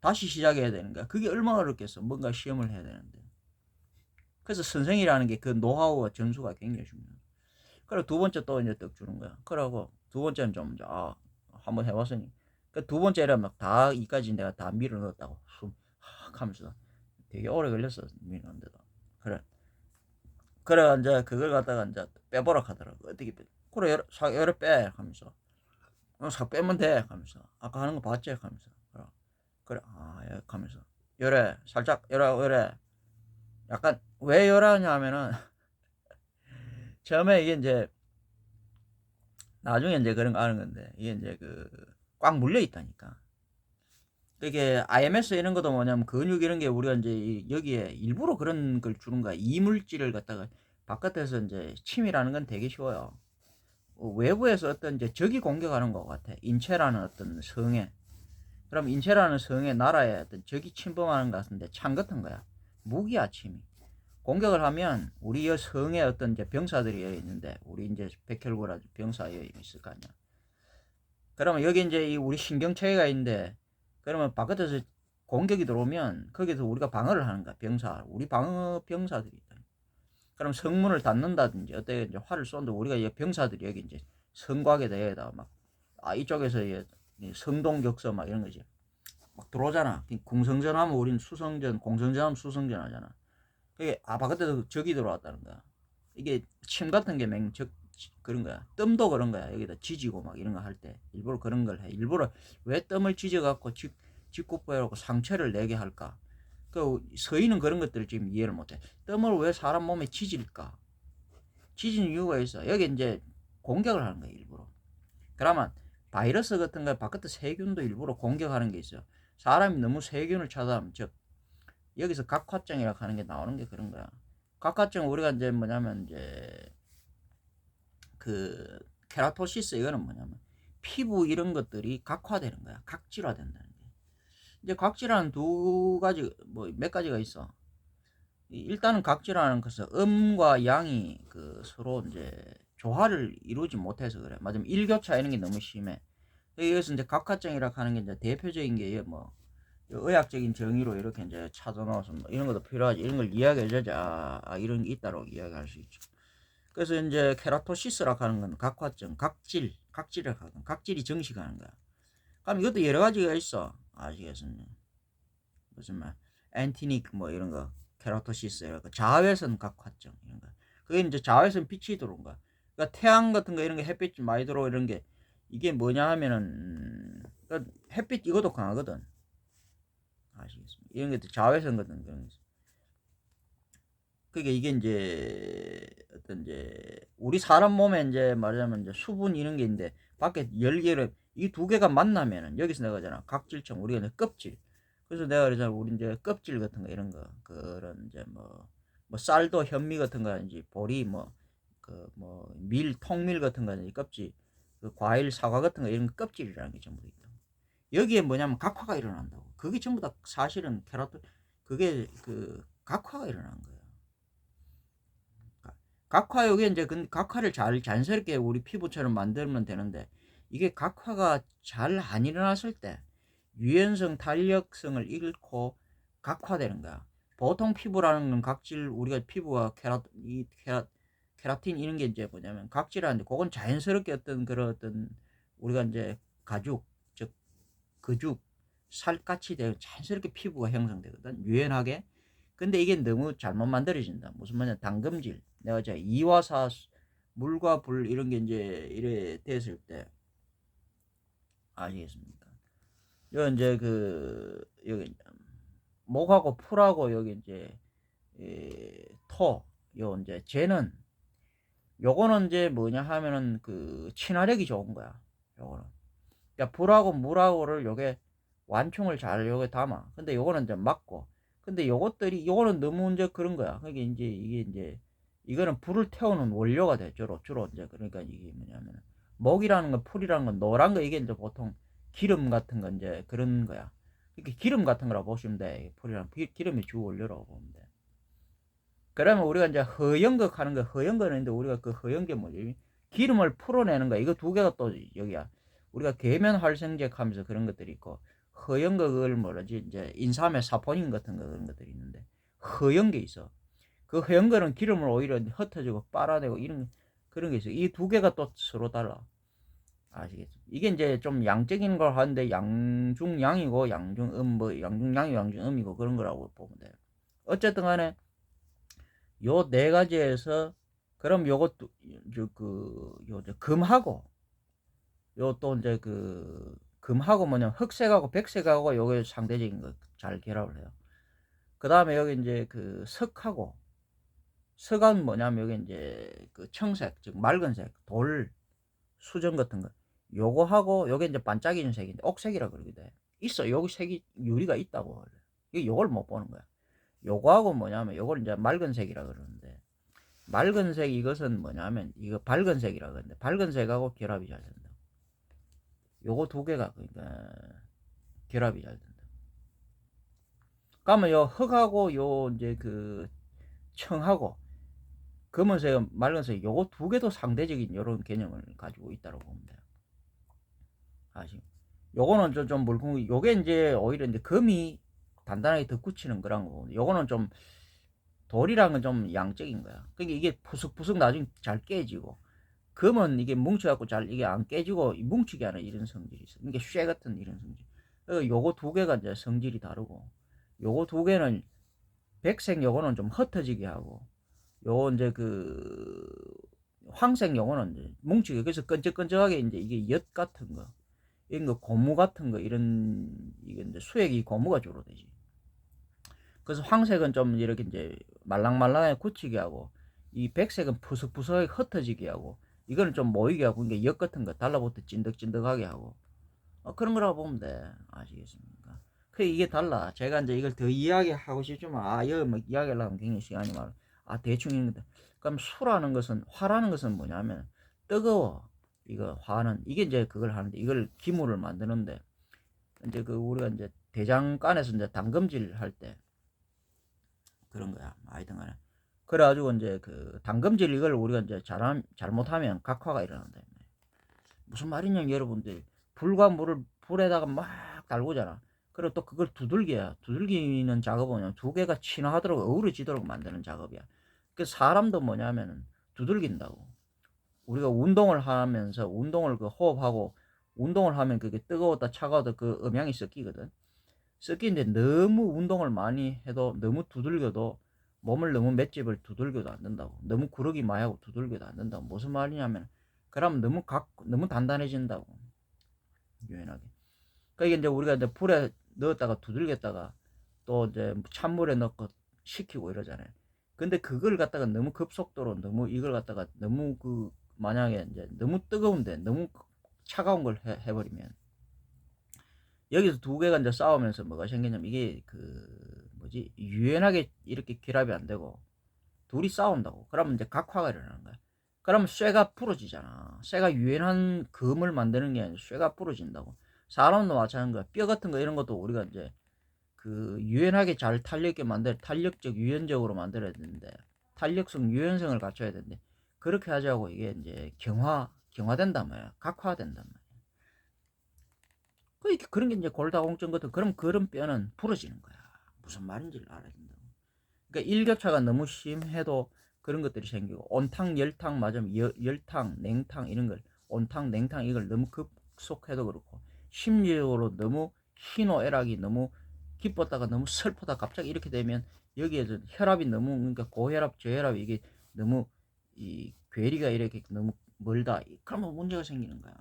다시 시작해야 되는 거야. 그게 얼마나 어렵겠어. 뭔가 시험을 해야 되는데. 그래서 선생이라는 게 그 노하우와 전수가 굉장히 중요해. 그리고 두 번째 또 이제 떡 주는 거야. 그러고 두 번째는 좀 한번 해봤으니 두 번째라 막 다 이까지 내가 다 밀어 넣었다고 하면서 되게 오래 걸렸어 밀었는데도. 그래 이제 그걸 갖다가 이제 빼보라 하더라고. 어떻게 빼? 그래 열에 빼 하면서 싹 빼면 돼 하면서 아까 하는 거 봤지 하면서 그래 하면서 열에 살짝 열에 약간 왜 열하냐면은 처음에 이게 이제 나중에 이제 그런 거 아는 건데 이게 이제 꽉 물려 있다니까. 이게 IMS 이런 것도 뭐냐면 근육 이런 게 우리가 이제 여기에 일부러 그런 걸 주는 거야. 이물질을 갖다가 바깥에서 이제 침이라는 건 되게 쉬워요. 외부에서 어떤 이제 적이 공격하는 것 같아. 인체라는 어떤 성에. 그럼 인체라는 성의 나라에 어떤 적이 침범하는 것 같은데 창 같은 거야. 무기야 침이. 공격을 하면 우리 여 성에 어떤 이제 병사들이 있는데 우리 이제 백혈구라 병사 있을 거 아니야. 그러면 여기 이제 우리 신경체계가 있는데 그러면 바깥에서 공격이 들어오면 거기서 우리가 방어를 하는 거야. 우리 방어 병사들이 있다. 그럼 성문을 닫는다든지 어때 이제 활을 쏘는데 우리가 병사들이 여기 이제 성곽에 대해다 막 이쪽에서 성동격서 막 이런 거지. 막 들어오잖아. 궁성전 하면 우린 수성전, 공성전 하면 수성전 하잖아. 그게 바깥에서 적이 들어왔다는 거야. 이게 침 같은 게 그런 거야. 뜸도 그런 거야. 여기다 지지고 막 이런 거 할 때 일부러 그런 걸 해. 일부러 왜 뜸을 지져갖고 직구보해놓고 상처를 내게 할까? 서인은 그런 것들을 지금 이해를 못해. 뜸을 왜 사람 몸에 지질까? 지지는 이유가 있어. 여기 이제 공격을 하는 거야 일부러. 그러면 바이러스 같은 거 바깥에 세균도 일부러 공격하는 게 있어. 사람이 너무 세균을 차단하면 즉 여기서 각화증이라고 하는 게 나오는 게 그런 거야. 각화증 우리가 이제 뭐냐면 이제 그 케라토시스 이거는 뭐냐면 피부 이런 것들이 각화되는 거야. 각질화된다는 게. 이제 각질화는 두 가지 뭐 몇 가지가 있어. 일단은 각질화는 것은 음과 양이 그 서로 이제 조화를 이루지 못해서 그래. 맞으면 일교차 이런 게 너무 심해. 여기서 이제 각화증이라 하는 게 이제 대표적인 게 뭐 의학적인 정의로 이렇게 이제 찾아놓아서 뭐 이런 것도 필요하지. 이런 걸 이야기해줘야 이런 게 있다고 이야기할 수 있죠. 그래서 이제 케라토시스라 하는 건 각화증, 각질이라 하는 각질이 증식하는 거야. 그럼 이것도 여러 가지가 있어. 아시겠습니까? 무슨 말? 엔티닉 뭐 이런 거, 케라토시스 이런 거, 자외선 각화증 이런 거. 그게 이제 자외선 빛이 들어온 거야. 그러니까 태양 같은 거 이런 게 햇빛 많이 들어오 이런 게 이게 뭐냐 하면은 그러니까 햇빛 이것도 강하거든. 아시겠습니까? 이런 것도 자외선 같은 그런 거. 그게 이게 이제 어떤 이제 우리 사람 몸에 이제 말하자면 이제 수분 이런 게 있는데 밖에 열기를 이 두 개가 만나면은 여기서 내가 하잖아 각질층 우리가 이제 껍질. 그래서 내가 그러잖아 우리 이제 껍질 같은 거 이런 거 그런 이제 뭐 쌀도 현미 같은 거인지 보리 뭐 그 뭐 밀 통밀 같은 거인지 껍질 그 과일 사과 같은 거 이런 껍질이라는 게 전부 있다. 여기에 뭐냐면 각화가 일어난다고. 그게 전부 다 사실은 케라토 그게 그 각화가 일어난 거야. 각화욕에 이제 각화를 잘 자연스럽게 우리 피부처럼 만들면 되는데 이게 각화가 잘 안 일어났을 때 유연성, 탄력성을 잃고 각화되는 거야. 보통 피부라는 건 각질 우리가 피부가 케라틴 이런 게 이제 뭐냐면 각질하는데 그건 자연스럽게 어떤 그런 어떤 우리가 이제 가죽 즉 그죽 살같이 되어 자연스럽게 피부가 형성되거든 유연하게. 근데 이게 너무 잘못 만들어진다. 무슨 말이냐 당금질 내가 이제 이화사 물과 불 이런 게 이제 이래 됐을 때 아시겠습니까? 요 이제 그 여기 목하고 풀하고 여기 이제 토요 이제 쟤는 요거는 이제 뭐냐 하면은 그 친화력이 좋은 거야. 요거는 그러니까 불하고 물하고를 요게 완충을 잘 요게 담아. 근데 요거는 이제 맞고. 근데 요것들이 요거는 너무 이제 그런 거야. 그러니까 이제 이게 이제 이거는 불을 태우는 원료가 돼. 주로 이제 그러니까 이게 뭐냐면 목이라는 건 풀이라는 건 노란 거 이게 이제 보통 기름 같은 거 이제 그런 거야. 이렇게 기름 같은 거라고 보시면 돼. 풀이랑 기름이 주 원료라고 보면 돼. 그러면 우리가 이제 허연극 하는 거 허연극은 있는데 우리가 그 허연극 뭐지? 기름을 풀어내는 거 이거 두 개가 또 여기야. 우리가 계면 활성제 하면서 그런 것들이 있고 허연극을 뭐라지 이제 인삼의 사포닌 같은 거 그런 것들이 있는데 허연 게 있어. 그 허연 거는 기름을 오히려 흩어지고 빨아내고 이런 그런 게 있어. 이 두 개가 또 서로 달라. 아시겠죠? 이게 이제 좀 양적인 걸 하는데 양중양이고 양중음 뭐 양중양이 양중음이고 그런 거라고 보면 돼요. 어쨌든 간에 요 네 가지에서 그럼 요것도 요 금하고 요 또 이제 그 금하고 뭐냐면 흑색하고 백색하고 요게 상대적인 거 잘 결합을 해요. 그 다음에 여기 이제 그 석은 뭐냐면 여기 이제 그 청색 즉 맑은색 돌 수정 같은 거 요거하고 요게 이제 반짝이는 색인데 옥색이라 그러기도 해. 있어 여기 색이 유리가 있다고 이게 요걸 못 보는 거야. 요거하고 뭐냐면 요걸 이제 맑은색이라 그러는데 맑은색 이것은 뭐냐면 이거 밝은색이라 그러는데 밝은색하고 결합이 잘 된다. 요거 두 개가 그러니까 결합이 잘 된다. 그러면 요 흑하고 요 이제 그 청하고 검은색, 맑은색 요거 두 개도 상대적인 이런 개념을 가지고 있다고 보면 돼요. 아시? 요거는 좀 물컹 요게 이제 오히려 이제 금이 단단하게 덧붙이는 거란 거고 요거는 좀 돌이랑은 좀 양적인 거야. 그러니까 이게 푸석푸석 나중에 잘 깨지고 금은 이게 뭉쳐갖고 잘 이게 안 깨지고 뭉치게 하는 이런 성질이 있어. 이게 쇠 같은 이런 성질. 그러니까 요거 두 개가 이제 성질이 다르고 요거 두 개는 백색 요거는 좀 흩어지게 하고 요 이제 그 황색 요거는 이제 뭉치게 그래서 끈적끈적하게 이제 이게 엿 같은 거 이런 거 고무 같은 거 이런 이게 이제 수액이 고무가 주로 되지. 그래서 황색은 좀 이렇게 이제 말랑말랑하게 굳히게 하고 이 백색은 푸석푸석하게 흩어지게 하고 이거는 좀 모이게 하고 이게 엿 같은 거 달라붙어 찐득찐득하게 하고 그런 거라고 보면 돼. 아시겠습니까? 그 이게 달라. 제가 이제 이걸 더 이야기하고 싶지만 이거 뭐 이야기하려면 굉장히 시간이 많아. 대충 있는데. 그럼 수라는 것은, 화라는 것은 뭐냐면 뜨거워. 이거 화는 이게 이제 그걸 하는데, 이걸 기물을 만드는데 이제 그 우리가 이제 대장간에서 이제 담금질 할 때 그런 거야. 하여튼 간에. 그래가지고 이제 그 담금질 이걸 우리가 이제 잘못하면 각화가 일어난다. 무슨 말이냐면 여러분들, 불과 물을 불에다가 막 달구잖아. 그리고 또 그걸 두들겨야, 두들기는 작업은 두 개가 친화하도록 어우러지도록 만드는 작업이야. 그 사람도 뭐냐면은 두들긴다고. 우리가 운동을 하면서 운동을 그 호흡하고 운동을 하면 그게 뜨거웠다 차가웠다 그 음양이 섞이거든. 섞이는데 너무 운동을 많이 해도, 너무 두들겨도, 몸을 너무 맷집을 두들겨도 안 된다고. 너무 구르기 많이 하고 두들겨도 안 된다고. 무슨 말이냐면 그러면 너무 단단해진다고. 유연하게. 그러니까 이제 우리가 이제 불에 넣었다가 두들겼다가 또 이제 찬물에 넣고 식히고 이러잖아요. 근데 그걸 갖다가 너무 급속도로, 너무 이걸 갖다가 너무 그 만약에 이제 너무 뜨거운데 너무 차가운 걸 해버리면 여기서 두 개가 이제 싸우면서 뭐가 생기냐면, 이게 그 뭐지, 유연하게 이렇게 결합이 안 되고 둘이 싸운다고. 그러면 이제 각화가 일어나는 거야. 그러면 쇠가 부러지잖아. 쇠가 유연한 금을 만드는 게 아니라 쇠가 부러진다고. 사람도 마찬가지인 거야. 뼈 같은 거 이런 것도 우리가 이제 그 유연하게 잘 탄력있게 탄력적 유연적으로 만들어야 되는데, 탄력성 유연성을 갖춰야 되는데 그렇게 하자고 이게 이제 경화된단 말이야. 각화된단 말이야. 그런 게 이제 골다공증 같은, 그런 뼈는 부러지는 거야. 무슨 말인지를 알아야 된다고. 그러니까 일교차가 너무 심해도 그런 것들이 생기고, 온탕 열탕 맞으면 열탕 냉탕 이런 걸, 온탕 냉탕 이걸 너무 급속해도 그렇고, 심리적으로 너무 희노애락이 너무 기뻤다가 너무 슬프다 갑자기 이렇게 되면 여기에서 혈압이 너무, 그러니까 고혈압 저혈압 이게 너무 이 괴리가 이렇게 너무 멀다, 그러면 문제가 생기는 거야.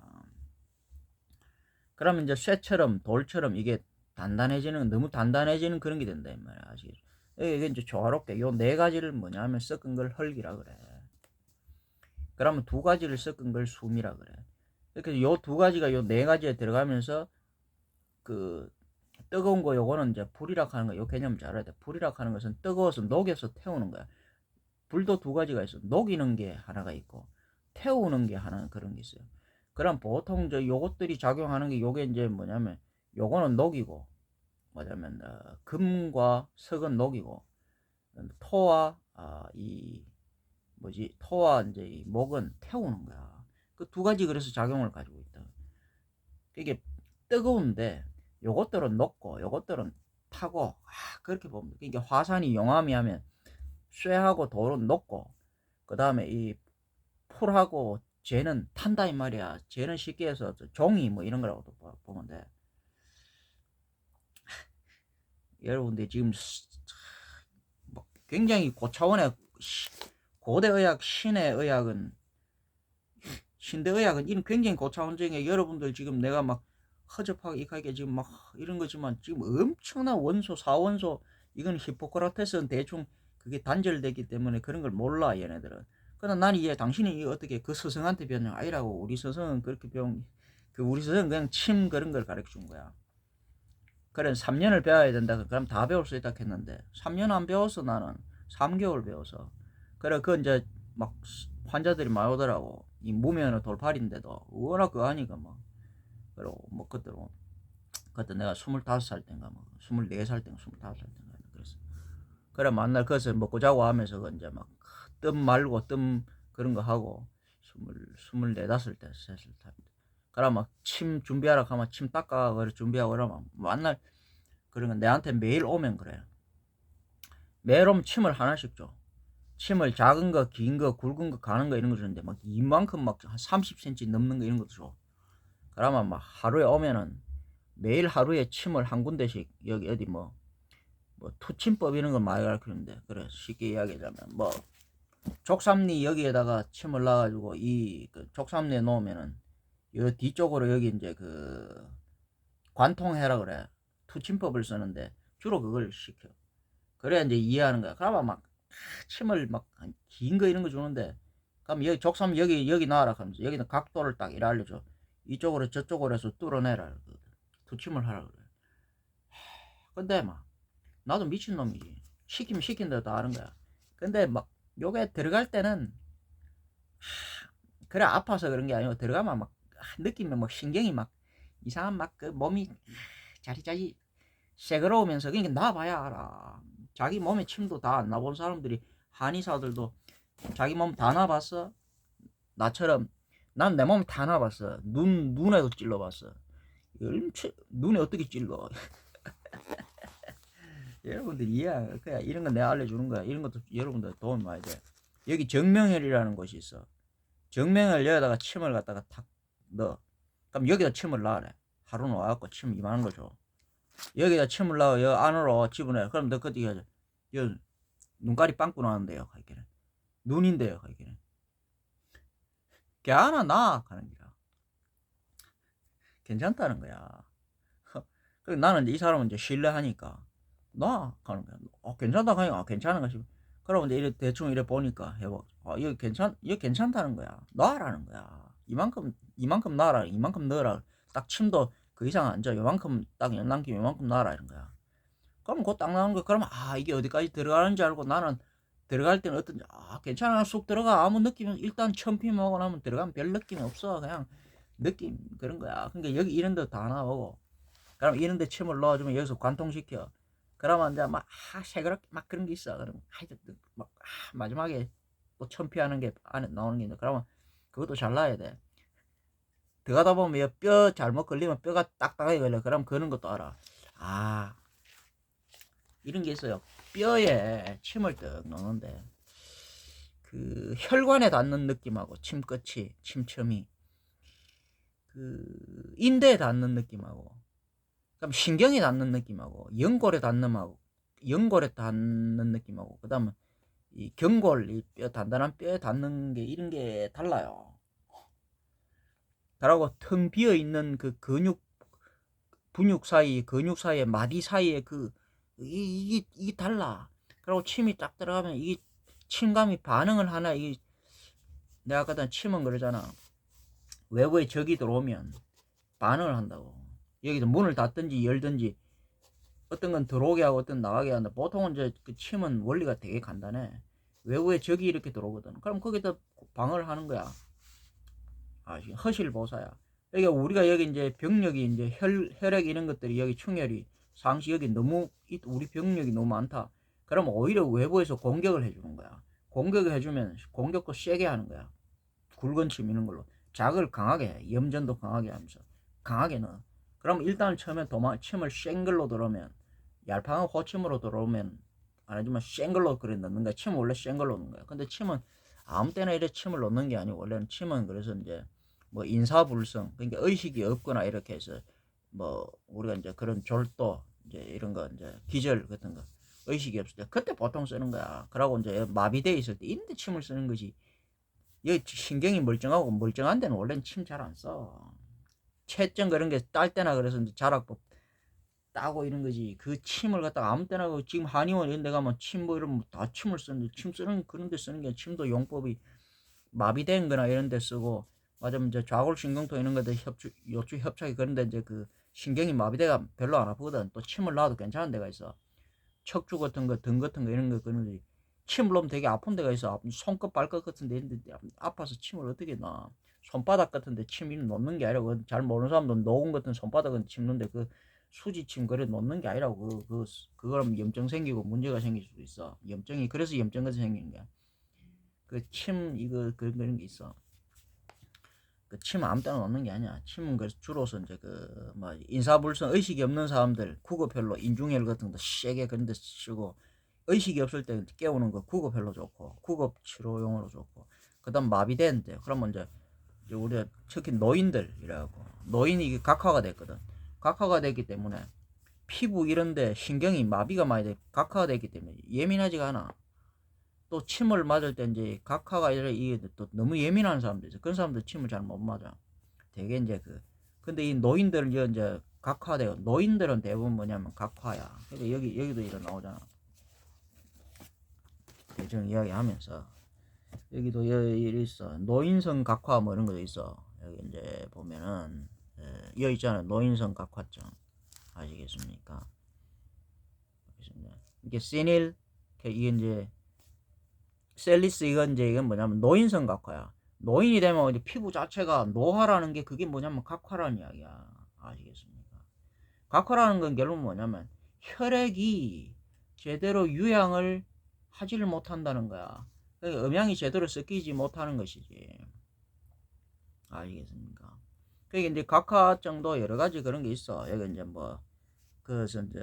그러면 이제 쇠처럼 돌처럼 이게 너무 단단해지는 그런 게 된다 이 말이야. 아시겠죠? 이게 이제 조화롭게 요 네 가지를 뭐냐 하면 섞은 걸 헐기라 그래. 그러면 두 가지를 섞은 걸 숨이라 그래. 이렇게 요 두 가지가 요 네 가지에 들어가면서 그 뜨거운 거 요거는 이제 불이라 하는 거, 요 개념 잘 알아야 돼. 불이라 하는 것은 뜨거워서 녹여서 태우는 거야. 불도 두 가지가 있어. 녹이는 게 하나가 있고 태우는 게 하나, 그런 게 있어요. 그럼 보통 요것들이 작용하는 게, 요게 이제 뭐냐면 요거는 녹이고, 뭐냐면 금과 석은 녹이고, 토와 이 뭐지, 토와 이제 이 목은 태우는 거야. 그 두 가지 그래서 작용을 가지고 있다. 이게 뜨거운데 요것들은 녹고 요것들은 타고, 그렇게 보면 이게 화산이 용암이 하면 쇠하고 돌은 녹고, 그 다음에 이 풀하고 쟤는 탄다 이 말이야. 쟤는 쉽게 해서 종이 뭐 이런 거라고 보면 돼. 여러분들 지금 뭐 굉장히 고차원의 고대의학, 신의의학은, 신대의학은 이런 굉장히 고차원적인, 여러분들 지금 내가 막 허접하게 이렇게 지금 막 이런 거지만 지금 엄청난 원소, 사원소, 이건 히포크라테스는 대충 그게 단절됐기 때문에 그런 걸 몰라 얘네들은. 그러나 난 이제 당신이 어떻게 그 스승한테 배웠냐, 아니라고. 우리 스승은 그렇게 배운, 그 우리 스승은 그냥 침 그런 걸 가르쳐 준 거야. 그래 3년을 배워야 된다. 그럼 다 배울 수 있다 했는데 3년 안 배웠어. 나는 3개월 배워서. 그래 그 이제 막 환자들이 많이 오더라고. 이 무면허 돌팔인데도 워낙 그거 하니까 막. 그리고 뭐 그때 내가 25살 때인가 뭐 24살 때인가 25살 때인가 그랬어. 그래 만날 거기서 먹고 자고 하면서 그 이제 막 뜸 말고 뜸 그런 거 하고 24, 5때 셋을 탑니다. 그래 막 침 준비하라 하면 침 닦아 그래 준비하고 그러면 만날, 그러니까 내한테 매일 오면 그래. 매일 오면 침을 하나씩 줘. 침을 작은 거, 긴 거, 굵은 거, 가는 거 이런 거 주는데 막 이만큼 막 한 30cm 넘는 거 이런 것도 줘. 그러면 막 하루에 오면은 매일 하루에 침을 한 군데씩, 여기 어디 뭐 투침법 이런 걸 많이 가르치는데, 그래 쉽게 이야기하자면 뭐 족삼리 여기에다가 침을 놔가지고 그 족삼리에 놓으면은 요 뒤쪽으로 여기 이제 그 관통해라 그래. 투침법을 쓰는데 주로 그걸 시켜. 그래야 이제 이해하는 거야. 그러면 막 침을 막 긴 거 이런 거 주는데, 그럼 여기 족삼 여기 놔라 하면서 여기는 각도를 딱 이래 알려줘. 이쪽으로 저쪽으로 해서 뚫어내라. 투침을 하라 그래. 근데 막 나도 미친놈이지. 시키면 시킨 대로 다 하는 거야. 근데 막 요게 들어갈 때는 그래 아파서 그런 게 아니고 들어가면 막 느끼면 막 신경이 막 이상한 막 그 몸이 자리자리 새그러우면서 그러니까 나봐야 알아. 자기 몸에 침도 다 안 나본 사람들이 한의사들도 자기 몸 다 나봤어. 나처럼 난 내 몸 다 나봤어. 눈에도 찔러봤어. 눈에 어떻게 찔러? 여러분들 이해할 거야. 이런 건 내가 알려주는 거야. 이런 것도 여러분들 도움 많이 돼. 여기 정명혈이라는 곳이 있어. 정명을 여기다가 침을 갖다가 탁 넣어. 그럼 여기다 침을 놔래. 하루는 와갖고 침 이만한 거 줘. 여기다 침을 넣어. 여 안으로 집어넣어. 그럼 너 그때 해야지. 여 눈깔이 빵꾸 나는데요. 가이게는 눈인데요. 가이게는 걔 하나 나 가는 기라. 괜찮다는 거야. 나는 이 사람은 이제 신뢰하니까 나 가는 거야. 괜찮다 하니까 괜찮은 거지. 그러면 이제 이래 대충 이래 보니까 해봐. 이거 괜찮다는 거야. 놔라는 거야. 이만큼 놔라. 이만큼 넣어라. 딱 침도 그 이상 안 줘. 요만큼 딱 남기면 요만큼 놔라 이런 거야. 그럼 그거 딱 나오는 거. 그러면 이게 어디까지 들어가는지 알고 나는 들어갈 때는 어떤지 괜찮아 쑥 들어가 아무 느낌이 일단 천피하고 나면 들어가면 별 느낌이 없어. 그냥 느낌 그런 거야. 그러니까 여기 이런 데 다 나오고 그럼 이런 데 침을 넣어주면 여기서 관통시켜. 그러면 이제 막 새그럽게 막 그런 게 있어. 그럼 막 마지막에 또 천피하는 게 안에 나오는 게 있는데 그러면 그것도 잘라야 돼. 들어가다 보면 뼈 잘못 걸리면 뼈가 딱딱하게 걸려. 그럼 그런 것도 알아. 이런 게 있어요. 뼈에 침을 떡 넣는데 그 혈관에 닿는 느낌하고 침끝이 침첨이 그 인대에 닿는 느낌하고 그럼 신경이 닿는 느낌하고 연골에 닿는 느낌하고 그다음에 이 경골 이 뼈 단단한 뼈에 닿는 게 이런 게 달라요. 다르고 텅 비어 있는 그 근육 사이에 마디 사이에 이게 달라. 그리고 침이 딱 들어가면 이게 침감이 반응을 하나. 이게 내가 아까 침은 그러잖아. 외부에 적이 들어오면 반응을 한다고. 여기서 문을 닫든지 열든지 어떤 건 들어오게 하고 어떤 나가게 한다. 보통은 이제 그 침은 원리가 되게 간단해. 외부에 적이 이렇게 들어오거든. 그럼 거기다 방어를 하는 거야. 허실보사야. 여기 우리가 여기 이제 병력이 이제 혈액 이런 것들이 여기 충혈이 상시 여기 너무 우리 병력이 너무 많다. 그러면 오히려 외부에서 공격을 해주는 거야. 공격을 해주면 공격도 세게 하는 거야. 굵은 침 이런 걸로 자극을 강하게 해. 염전도 강하게 하면서 강하게 넣어. 그럼 일단 처음에 침을 센 걸로 들어오면 얄팍한 호침으로 들어오면 안 하지만 센 걸로 그래 넣는 거야. 침은 원래 센 걸로 넣는 거야. 근데 침은 아무 때나 이래 침을 넣는 게 아니고 원래는 침은 그래서 이제 뭐 인사불성 그러니까 의식이 없거나 이렇게 해서 뭐 우리가 이제 그런 졸도 이제 이런 거 이제 기절 같은 거 의식이 없을 때 그때 보통 쓰는 거야. 그러고 이제 마비돼 있을 때 이런데 침을 쓰는 거지. 여기 신경이 멀쩡하고 멀쩡한 데는 원래는 침 잘 안 써. 체증 그런 게 딸 때나 그래서 이제 자락법 따고 이런 거지. 그 침을 갖다가 아무 때나 지금 한의원 이런 데 가면 침 뭐 이러면 다 침을 쓰는데 침 쓰는 그런 데 쓰는 게 침도 용법이 마비된 거나 이런 데 쓰고 맞으면 이제 좌골신경통 이런 거들 요추 협착이 그런 데 이제 그 신경이 마비돼가 별로 안 아프거든. 또 침을 놔도 괜찮은 데가 있어. 척추 같은 거, 등 같은 거 이런 거 그런데 침을 놓으면 되게 아픈 데가 있어. 손끝 발끝 같은 데 있는데 아파서 침을 어떻게 놔. 손바닥 같은 데 침을 놓는 게 아니라고. 잘 모르는 사람들은 노금 같은 손바닥은 침는데 그 수지침 그래 놓는 게 아니라고. 그거라면 염증 생기고 문제가 생길 수도 있어. 염증이 그래서 염증 같은 생기는 거야. 그 침 이거 그런 게 있어. 그 침은 아무 때나 놓는 게 아니야. 침은 그래서 주로서 이제 그 뭐 인사불성 의식이 없는 사람들 구급혈로 인중혈 같은 거 세게 그런 데 쓰고 의식이 없을 때 깨우는 거 구급혈로 좋고 구급 치료용으로 좋고 그다음 마비되는데 그러면 이제 우리가 특히 노인들이라고 노인이 각화가 됐거든. 각화가 됐기 때문에 피부 이런데 신경이 마비가 많이 돼 각화가 됐기 때문에 예민하지가 않아. 또 침을 맞을 때 이제 각하가 이게 또 너무 예민한 사람들 있어. 그런 사람들 침을 잘 못 맞아. 되게 이제 근데 이 노인들은 이제 각화돼요. 노인들은 대부분 뭐냐면 각화야. 근데 여기도 이런 나오잖아. 대충 이야기하면서 여기도 여기 있어. 노인성 각화 뭐 이런 것도 있어. 여기 이제 보면은 여기 있잖아. 노인성 각화증 아시겠습니까? 이게 세닐 이게 이제 셀리스 이건 뭐냐면 노인성 각화야. 노인이 되면 이제 피부 자체가 노화라는 게 그게 뭐냐면 각화라는 이야기야. 아시겠습니까? 각화라는 건 결국 뭐냐면 혈액이 제대로 유양을 하지를 못한다는 거야. 그러니까 음양이 제대로 섞이지 못하는 것이지. 아시겠습니까? 그게 이제 각화증도 여러 가지 그런 게 있어. 여기 이제 뭐, 그래서 이제,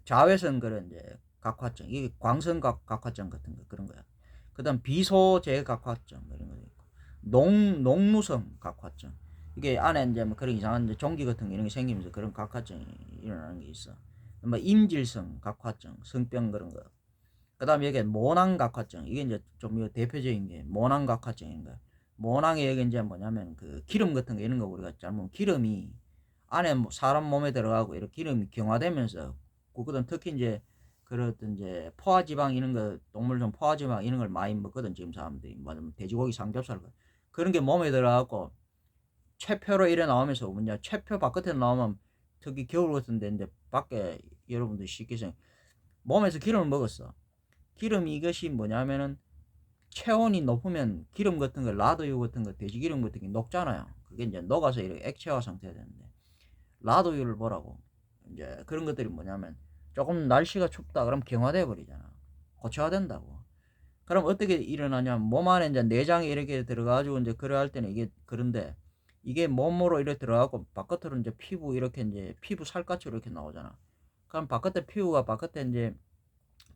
자외선 그런 이제 각화증, 이게 각화증 같은 거, 그런 거야. 그 다음 비소재 각화증, 뭐 이런 거 있고. 녹무성 각화증. 이게 안에 이제 뭐 그런 이상한 이제 종기 같은 거 이런 게 생기면서 그런 각화증이 일어나는 게 있어. 뭐 임질성 각화증, 성병 그런 거. 그 다음에 여기 모낭 각화증. 이게 이제 좀 대표적인 게 모낭 각화증인 거야. 모낭에 여기 이제 뭐냐면 그 기름 같은 거 이런 거 우리가 잘못 기름이 안에 사람 몸에 들어가고 이렇게 기름이 경화되면서 그거든 특히 이제 그렇던 이제 포화지방 이런 거 동물성 포화지방 이런 걸 많이 먹거든 지금 사람들이 뭐냐면 돼지고기 삼겹살 그런 게 몸에 들어가고 체표로 이래 나오면서 뭐냐 체표 바깥에 나오면 특히 겨울 같은 데인데 밖에 여러분들 쉽게 생각 몸에서 기름을 먹었어. 기름 이것이 뭐냐면은 체온이 높으면 기름 같은 거 라드유 같은 거 돼지기름 같은 게 녹잖아요. 그게 이제 녹아서 이렇게 액체화 상태가 되는데 라드유를 보라고 이제 그런 것들이 뭐냐면 조금 날씨가 춥다 그럼 경화돼 버리잖아. 고체화된다고. 그럼 어떻게 일어나냐면 몸 안에 이제 내장이 이렇게 들어가지고 이제 그래 할 때는 이게 그런데 이게 몸으로 이렇게 들어가고 바깥으로 이제 피부 이렇게 이제 피부 살갗이 이렇게 나오잖아. 그럼 바깥에 피부가 바깥에 이제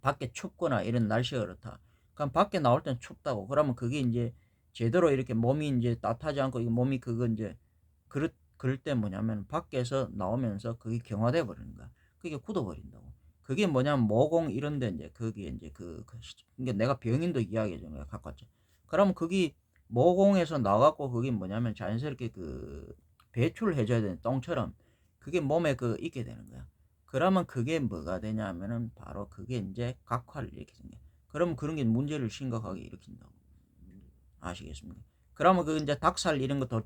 밖에 춥거나 이런 날씨가 그렇다. 그럼 밖에 나올 땐 춥다고. 그러면 그게 이제 제대로 이렇게 몸이 이제 따뜻하지 않고 이 몸이 그거 이제 그럴 때 뭐냐면 밖에서 나오면서 그게 경화돼 버리는 거야. 그게 굳어 버린다고. 그게 뭐냐면 모공 이런 데 이제 거기에 이제 그러니까 내가 병인도 이야기해 주는 거야. 가깝죠. 그러면 그게 모공에서 나갖고 그게 뭐냐면 자연스럽게 그 배출을 해줘야 되는 똥처럼 그게 몸에 그 있게 되는 거야. 그러면 그게 뭐가 되냐면은 바로 그게 이제 각화를 일으키는 거야. 그러면 그런 게 문제를 심각하게 일으킨다고. 아시겠습니까? 그러면 그 이제 닭살 이런 것도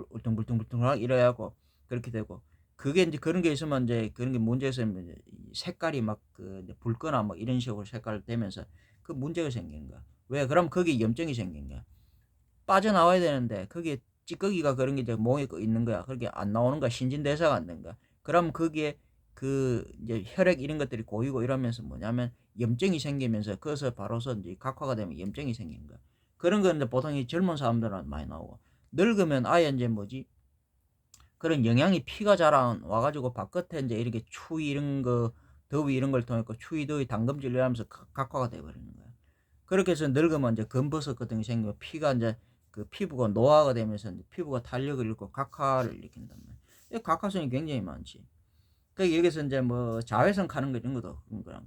울퉁불퉁불퉁하게 이래갖고 그렇게 되고 그게 이제 그런 게 있으면 이제 그런 게 문제가 있으면 이제 색깔이 막 그 붉거나 막 이런 식으로 색깔 되면서 그 문제가 생긴 거야. 왜? 그럼 거기 염증이 생긴 거야. 빠져나와야 되는데 거기에 찌꺼기가 그런 게 이제 몸에 있는 거야. 그렇게 안 나오는 거야. 신진대사가 안 된 거야. 그럼 거기에 그 이제 혈액 이런 것들이 고이고 이러면서 뭐냐면 염증이 생기면서 그것을 바로서 이제 각화가 되면 염증이 생긴 거야. 그런 건 이제 보통 이 젊은 사람들은 많이 나오고 늙으면 아예 이제 뭐지 그런 영양이 피가 잘 안 와가지고 바깥에 이제 이렇게 추위 이런 거 더위 이런 걸 통해 추위 더위 당금질 이러면서 각화가 돼버리는 거야. 그렇게 해서 늙으면 이제 검버섯 같은 게 생기고 피가 이제 그 피부가 노화가 되면서 이제 피부가 탄력을 잃고 각화를 일으킨단 말이야. 이 각화성이 굉장히 많지. 그 여기서 이제 뭐 자외선 가는 거 이런 것도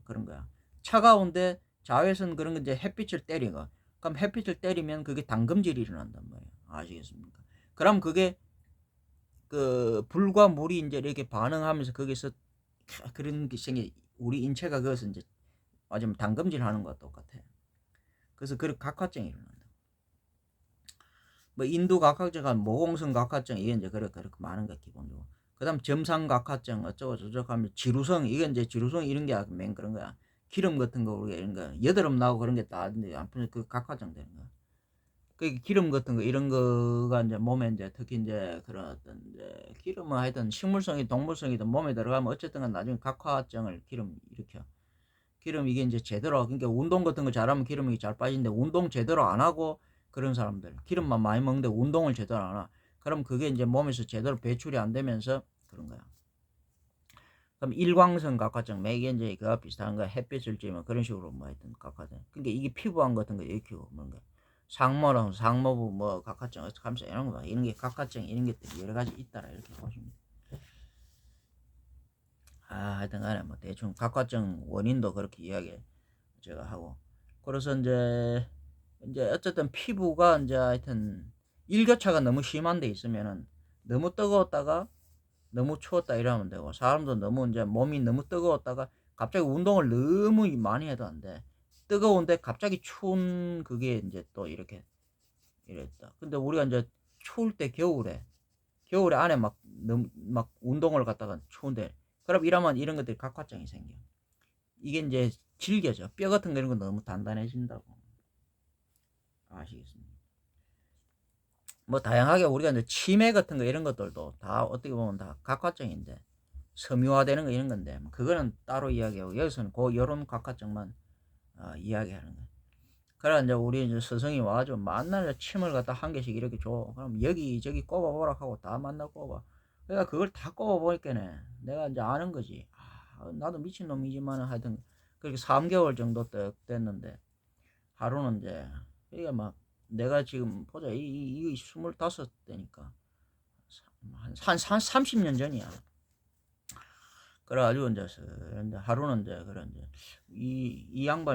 그런 거야. 차가운데 자외선 그런 거 이제 햇빛을 때리고 그럼 햇빛을 때리면 그게 당금질이 일어난단 말이야. 아시겠습니까? 그럼 그게 그 불과 물이 이제 이렇게 반응하면서 거기서 그런 게 생기 우리 인체가 그것을 이제 맞으면 당금질 하는 것과 똑같아. 그래서 그런 각화증이 일어난다. 뭐 인두 각화증, 모공성 각화증 이게 이제 그렇게 많은 거 기본적으로. 그다음 점상 각화증 어쩌고 저쩌고 하면 지루성 이게 이제 지루성 이런 게 맨 그런 거야. 기름 같은 거 우리가 이런 거 여드름 나고 그런 게 다 아무튼 그 각화증 되는 거야. 그 기름 같은 거 이런 거가 이제 몸에 이제 특히 이제 그런 어떤 이제 기름은 하여튼 식물성이 동물성이든 몸에 들어가면 어쨌든 간 나중에 각화증을 기름 일으켜. 기름 이게 이제 제대로 그러니까 운동 같은 거 잘하면 기름이 잘 빠지는데 운동 제대로 안 하고 그런 사람들 기름만 많이 먹는데 운동을 제대로 안 하나 그럼 그게 이제 몸에서 제대로 배출이 안 되면서 그런 거야. 그럼 일광성 각화증 이게 이제 그와 비슷한 거 햇빛을 쬐면 그런 식으로 뭐 하여튼 각화증 그러니까 이게 피부암 같은 거 일으키고 뭔가 상모랑 상모부 뭐 각화증 어떻게 하면서 이런 거 이런 게 각화증 이런 것들이 여러 가지 있다라 이렇게 보시면 하여튼 간에 뭐 대충 각화증 원인도 그렇게 이야기 제가 하고 그래서 이제 어쨌든 피부가 이제 하여튼 일교차가 너무 심한 데 있으면은 너무 뜨거웠다가 너무 추웠다 이러면 되고 사람도 너무 이제 몸이 너무 뜨거웠다가 갑자기 운동을 너무 많이 해도 안 돼. 뜨거운데 갑자기 추운 그게 이제 또 이렇게 이랬다. 근데 우리가 이제 추울 때 겨울에 안에 막 운동을 갔다가 추운데 그럼 이러면 이런 것들이 각화증이 생겨. 이게 이제 질겨져. 뼈 같은 거 이런 거 너무 단단해진다고. 아시겠습니까? 뭐 다양하게 우리가 이제 치매 같은 거 이런 것들도 다 어떻게 보면 다 각화증인데 섬유화되는 거 이런 건데 뭐 그거는 따로 이야기하고 여기서는 그 요런 각화증만 이야기하는 거예요. 그래 이제 우리 이제 스승이 와가지고 만날 침을 갖다 한 개씩 이렇게 줘. 그럼 여기저기 꼽아보라 하고 다 만나 꼽아. 그러니까 그걸 다 꼽아보니까네 내가 이제 아는 거지. 나도 미친놈이지만 하여튼 그렇게 3개월 정도 됐는데 하루는 이제 그러니까 막 내가 지금 보자 이게 25대니까 한 30년 전이야. 그래가지고 이제 하루는 이제 그래 이제 이 양반이